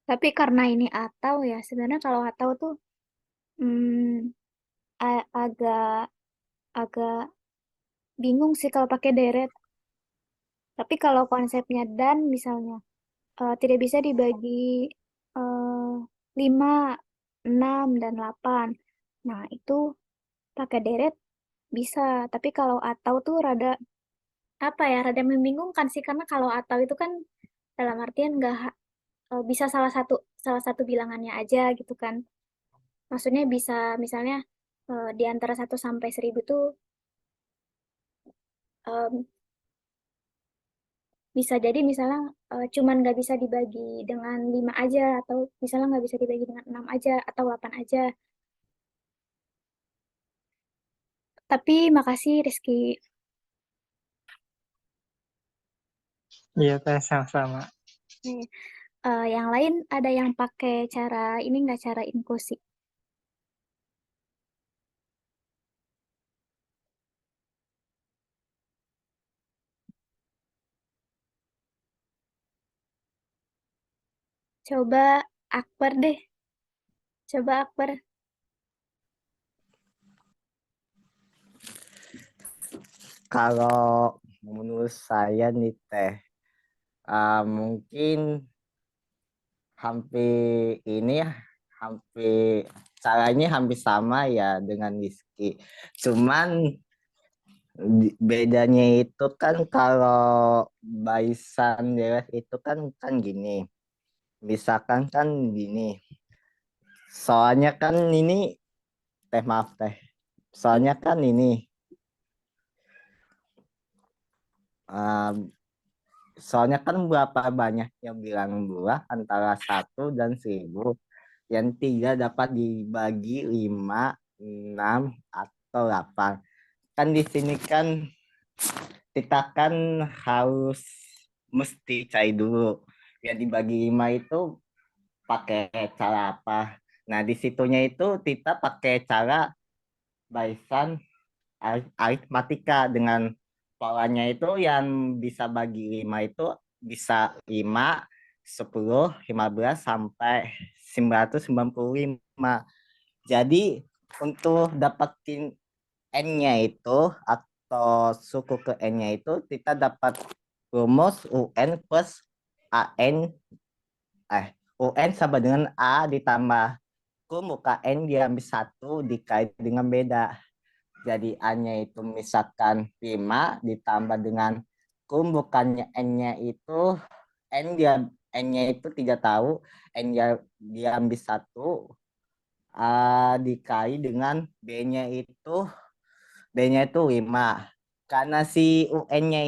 Tapi karena ini atau ya, sebenarnya kalau atau tuh agak agak bingung sih kalau pakai deret. Tapi kalau konsepnya dan misalnya tidak bisa dibagi eh, 5, 6, dan 8. Nah, itu pakai deret bisa. Tapi kalau atau tuh rada apa ya, rada membingungkan sih karena kalau atau itu kan dalam artian nggak bisa salah satu bilangannya aja gitu kan. Maksudnya bisa misalnya di antara 1 sampai 1000 tuh em, bisa jadi misalnya cuman nggak bisa dibagi dengan 5 aja, atau misalnya nggak bisa dibagi dengan 6 aja atau 8 aja. Tapi makasih Rizky. Iya teh sama-sama. Nih, yang lain ada yang pakai cara ini nggak, cara inklusi? Coba Akbar deh. Coba Akbar. Kalau menurut saya nih teh, mungkin hampir ini ya, hampir caranya hampir sama ya dengan Rizky. Cuman bedanya itu kan kalau barisan deret itu kan gini. Misalkan kan gini. Soalnya kan ini teh maaf teh. Iya. Soalnya kan ini um, soalnya kan berapa banyak yang bilang buah antara 1 dan 1000 yang tiga dapat dibagi 5, 6, atau 8. Kan di sini kan kita kan harus mesti cari dulu. Yang dibagi 5 itu pakai cara apa. Nah di situnya itu kita pakai cara barisan aritmatika dengan polanya itu yang bisa bagi 5 itu bisa 5, 10, 15 sampai 995. Jadi untuk dapetin N-nya itu atau suku ke N-nya itu kita dapat rumus UN plus AN UN sama dengan A ditambah muka N diambil 1 dikait dengan beda. Jadi A-nya itu misalkan 5 ditambah dengan bukannya N-nya itu N-nya itu tidak tahu, N-nya diambil 1 dikali dengan B-nya itu 5. Karena si UN-nya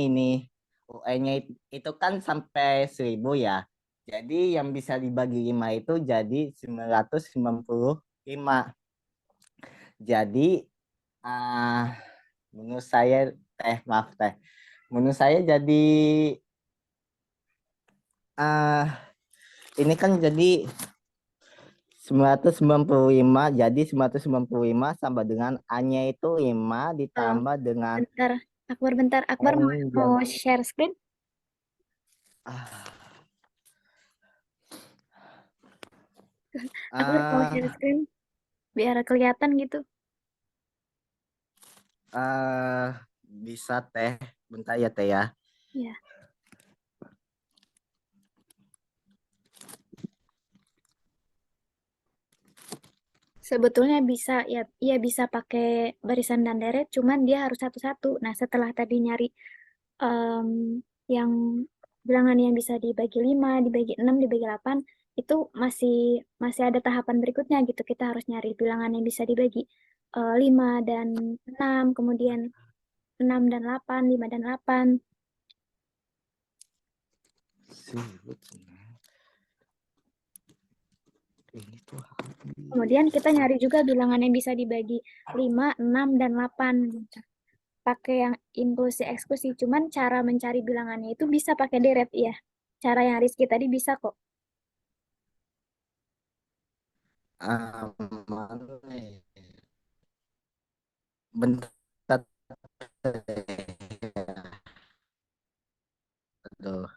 itu kan sampai 1000 ya. Jadi yang bisa dibagi 5 itu jadi 995. Jadi ah menurut saya maaf teh. Menurut saya jadi ini kan jadi 995, jadi 995 sama dengan A-nya itu 5 Eh, ditambah dengan bentar, Akbar bentar. Akbar mau, N mau jam share screen? ah, Akbar mau share ah, screen biar kelihatan gitu. ah, bisa teh bentar ya teh ya. Ya. Sebetulnya bisa ya, iya bisa pakai barisan dan deret, cuman dia harus satu-satu. Nah, setelah tadi nyari em, yang bilangan yang bisa dibagi 5, dibagi 6, dibagi 8, itu masih masih ada tahapan berikutnya gitu. Kita harus nyari bilangan yang bisa dibagi 5 dan 6, kemudian 6 dan 8, 5 dan 8. Ini tuh Kemudian kita nyari juga bilangan yang bisa dibagi 5, 6, dan 8. Pakai yang inklusi eksklusi. Cuman cara mencari bilangannya itu bisa pakai deret ya. Cara yang Rizky tadi bisa kok. aman. Bentar. Aduh.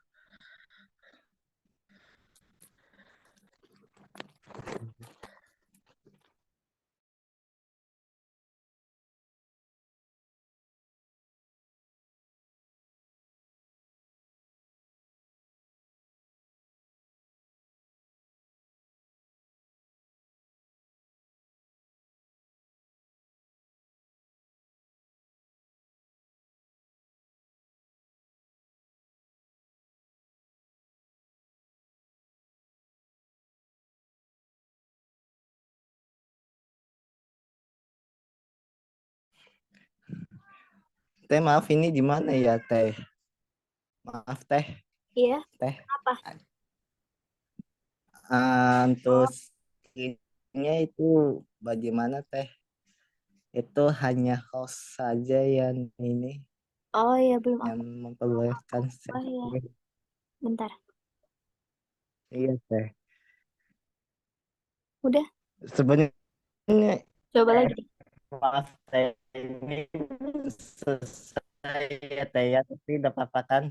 Teh maaf ini di mana ya Teh? Maaf Teh. Iya, Teh. apa? Terus ini itu bagaimana Teh? Itu hanya host saja yang ini Oh iya, belum yang aku. memperbolehkan Oh iya, share. bentar. Iya Teh. Udah, Sebenarnya coba lagi. maaf Teh ini selesai ya Teh ya, tapi dapat apa kan?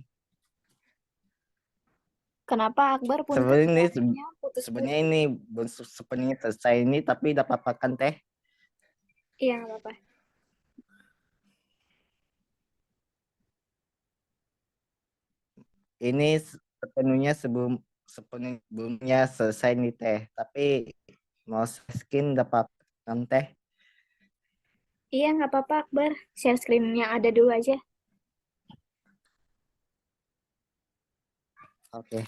Kenapa Akbar punten Sebenarnya ini suaranya putus-putus? sebenarnya ini belum sepenuhnya selesai ini, tapi dapat apa kan Teh? Iya, nggak apa-apa. Ini sepenuhnya sebelumnya selesai nih Teh, tapi mau skin dapat kan Teh? Iya, nggak apa-apa Akbar. Share screen yang ada dulu aja. Oke.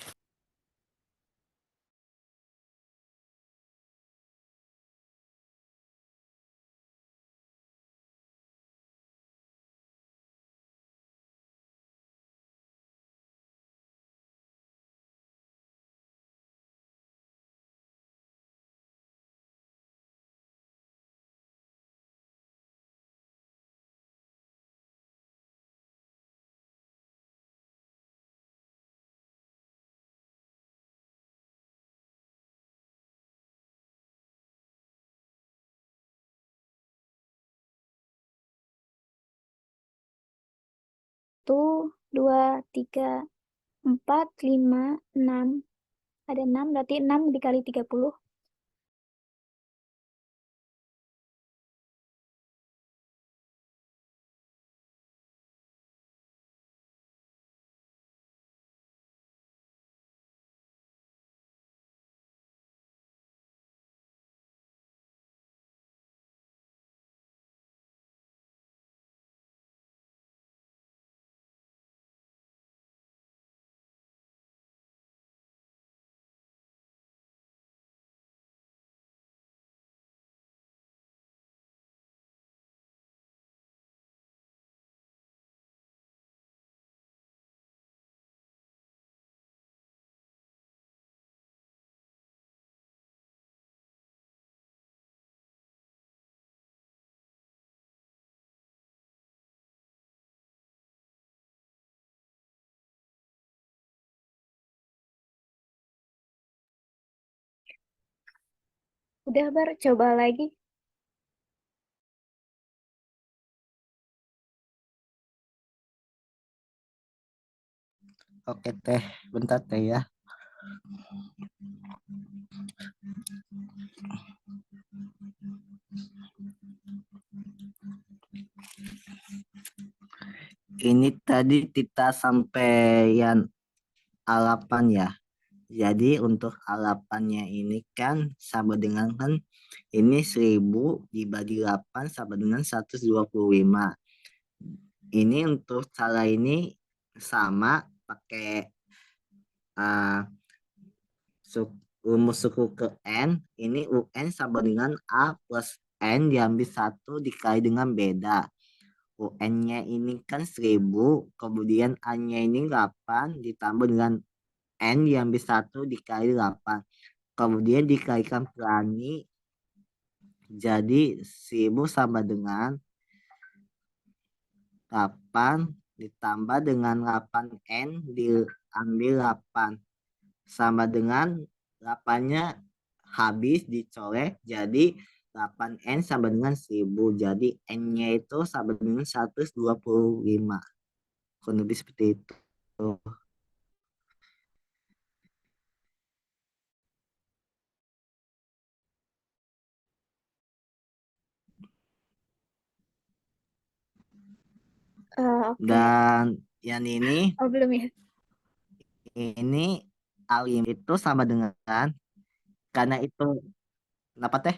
Tuh, 2, 3, 4, 5, 6. Ada 6, berarti 6 dikali 30. Udah, Bar, coba lagi. Oke Teh, bentar Teh ya. Ini tadi kita sampai alapan ya. Jadi untuk alapannya ini kan sama dengan kan ini 1000 dibagi 8 sama dengan 125. Ini untuk cara ini sama pakai uh, rumus suku ke N. Ini UN sama dengan A plus N diambil 1 dikali dengan beda. UN-nya ini kan 1000, kemudian A-nya ini 8 ditambah dengan N diambil 1 dikali 8. Kemudian dikalikan pelani. Jadi 1000 sama dengan 8 ditambah dengan 8N diambil 8. Sama dengan 8-nya habis dicolek. Jadi 8N sama dengan 1000. Jadi N-nya itu sama dengan 125. Kurang lebih seperti itu. Oke. Dan yang ini Oh, belum ya? alim itu sama dengan, karena itu kenapa teh?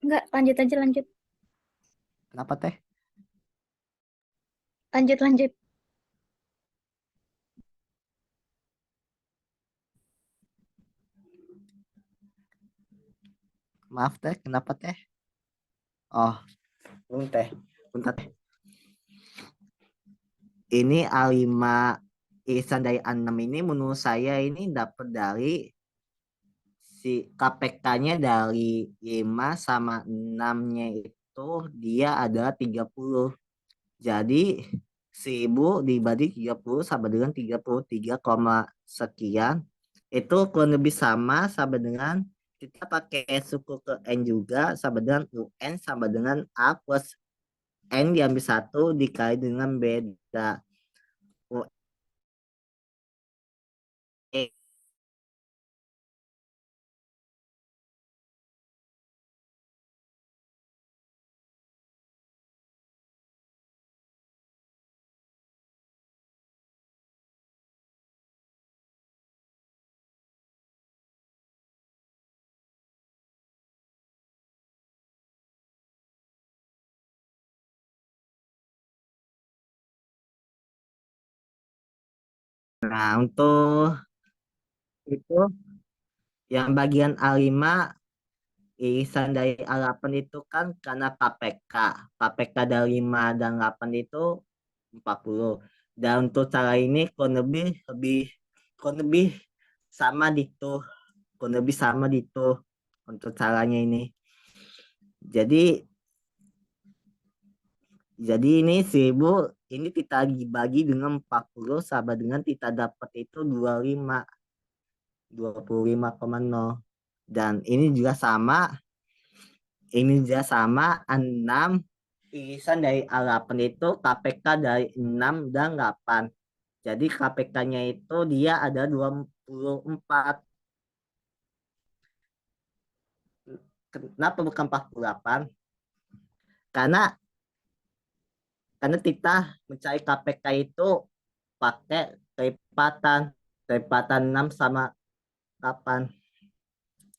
Enggak, lanjut aja, lanjut. Kenapa teh? Lanjut, lanjut. Maaf teh, kenapa teh? Oh, teh. Bentar teh. Ini A5 irisan dari A6 ini menurut saya ini dapat dari si KPK-nya dari 5 sama 6-nya itu dia adalah 30. Jadi 1000 dibagi 30 sama dengan 33, sekian. Itu kurang lebih sama dengan kita pakai suku ke N juga sama dengan UN sama dengan A plus N diambil 1 dikali dengan beda. UN Nah, untuk itu yang bagian A5 irisan dari A8 itu kan karena KPK. KPK dari 5 dan 8 itu 40. Dan untuk cara ini kurang lebih sama gitu. Kurang lebih sama gitu untuk caranya ini. Jadi ini 1000 ini kita bagi dengan 40 sama dengan kita dapat itu 25,0. Dan ini juga sama 6 irisan dari A8 itu KPK dari 6 dan 8. Jadi KPK-nya itu dia ada 24. Kenapa bukan 48? Karena kita mencari KPK itu pakai kelipatan. Kelipatan 6 sama 8.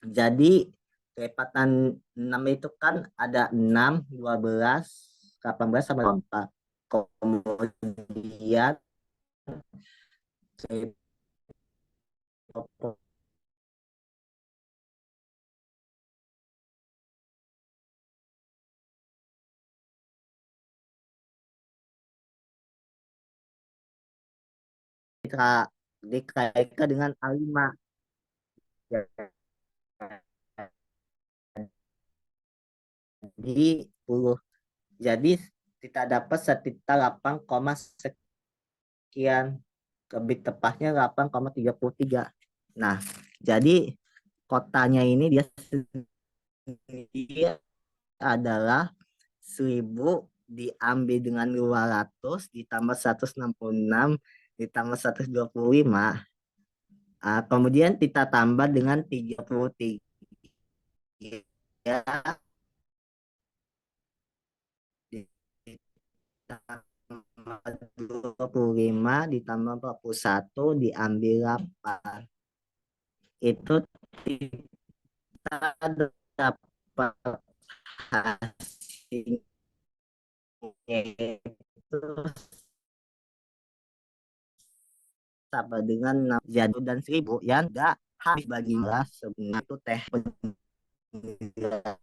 Jadi kelipatan 6 itu kan ada 6, 12, 18 sama 4. Kemudian kita dikaitkan dengan A5. Jadi 10. Jadi kita dapat sekitar 8, sekian. Lebih tepatnya 8,33. Nah, jadi kotanya ini dia adalah 1000 diambil dengan 200 ditambah 166 ditambah 125. Kemudian kita tambah dengan 33 ditambah 25 ditambah 41 diambil 8. Itu kita dapat hasilnya itu sama dengan 6 jadu dan 1000 yang enggak habis bagi lah sebenarnya itu teh penjelasan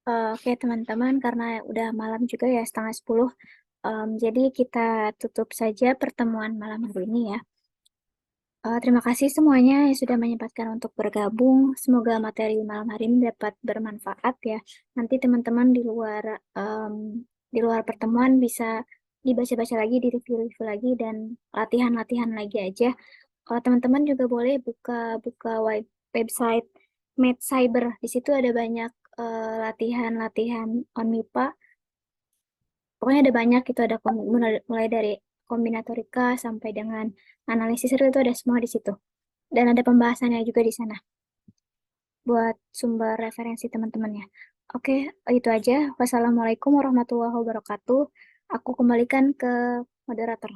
Oke teman-teman, karena udah malam juga ya, 9:30. Jadi kita tutup saja pertemuan malam hari ini ya. Terima kasih semuanya yang sudah menyempatkan untuk bergabung. Semoga materi malam hari ini dapat bermanfaat ya. Nanti teman-teman di luar pertemuan bisa dibaca-baca lagi, direview-review lagi, dan latihan-latihan lagi aja. Teman-teman juga boleh buka website Med Cyber. Di situ ada banyak latihan-latihan on MIPA. Pokoknya ada banyak, itu ada mulai dari kombinatorika sampai dengan analisis real, itu ada semua di situ. Dan ada pembahasannya juga di sana buat sumber referensi teman-temannya. Oke, itu aja. Wassalamualaikum warahmatullahi wabarakatuh. Aku kembalikan ke moderator.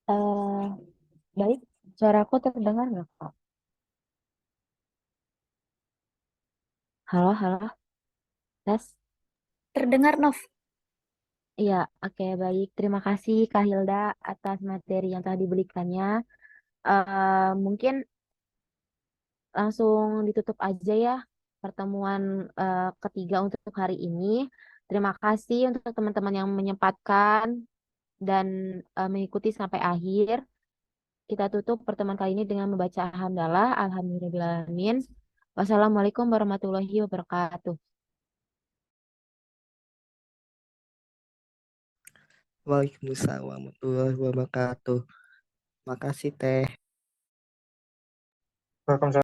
Eh, baik, suaraku terdengar nggak, Kak? Halo, halo, tes. Terdengar, Nov? Iya, oke, baik. Terima kasih, Kak Hilda, atas materi yang telah diberikannya. Mungkin langsung ditutup aja ya pertemuan ketiga untuk hari ini. Terima kasih untuk teman-teman yang menyempatkan dan mengikuti sampai akhir. Kita tutup pertemuan kali ini dengan membaca hamdalah. Alhamdulillahirrahmanirrahim. Wassalamualaikum warahmatullahi wabarakatuh. Waalaikumsalam warahmatullahi wabarakatuh. Makasih Teh. Waalaikumsalam.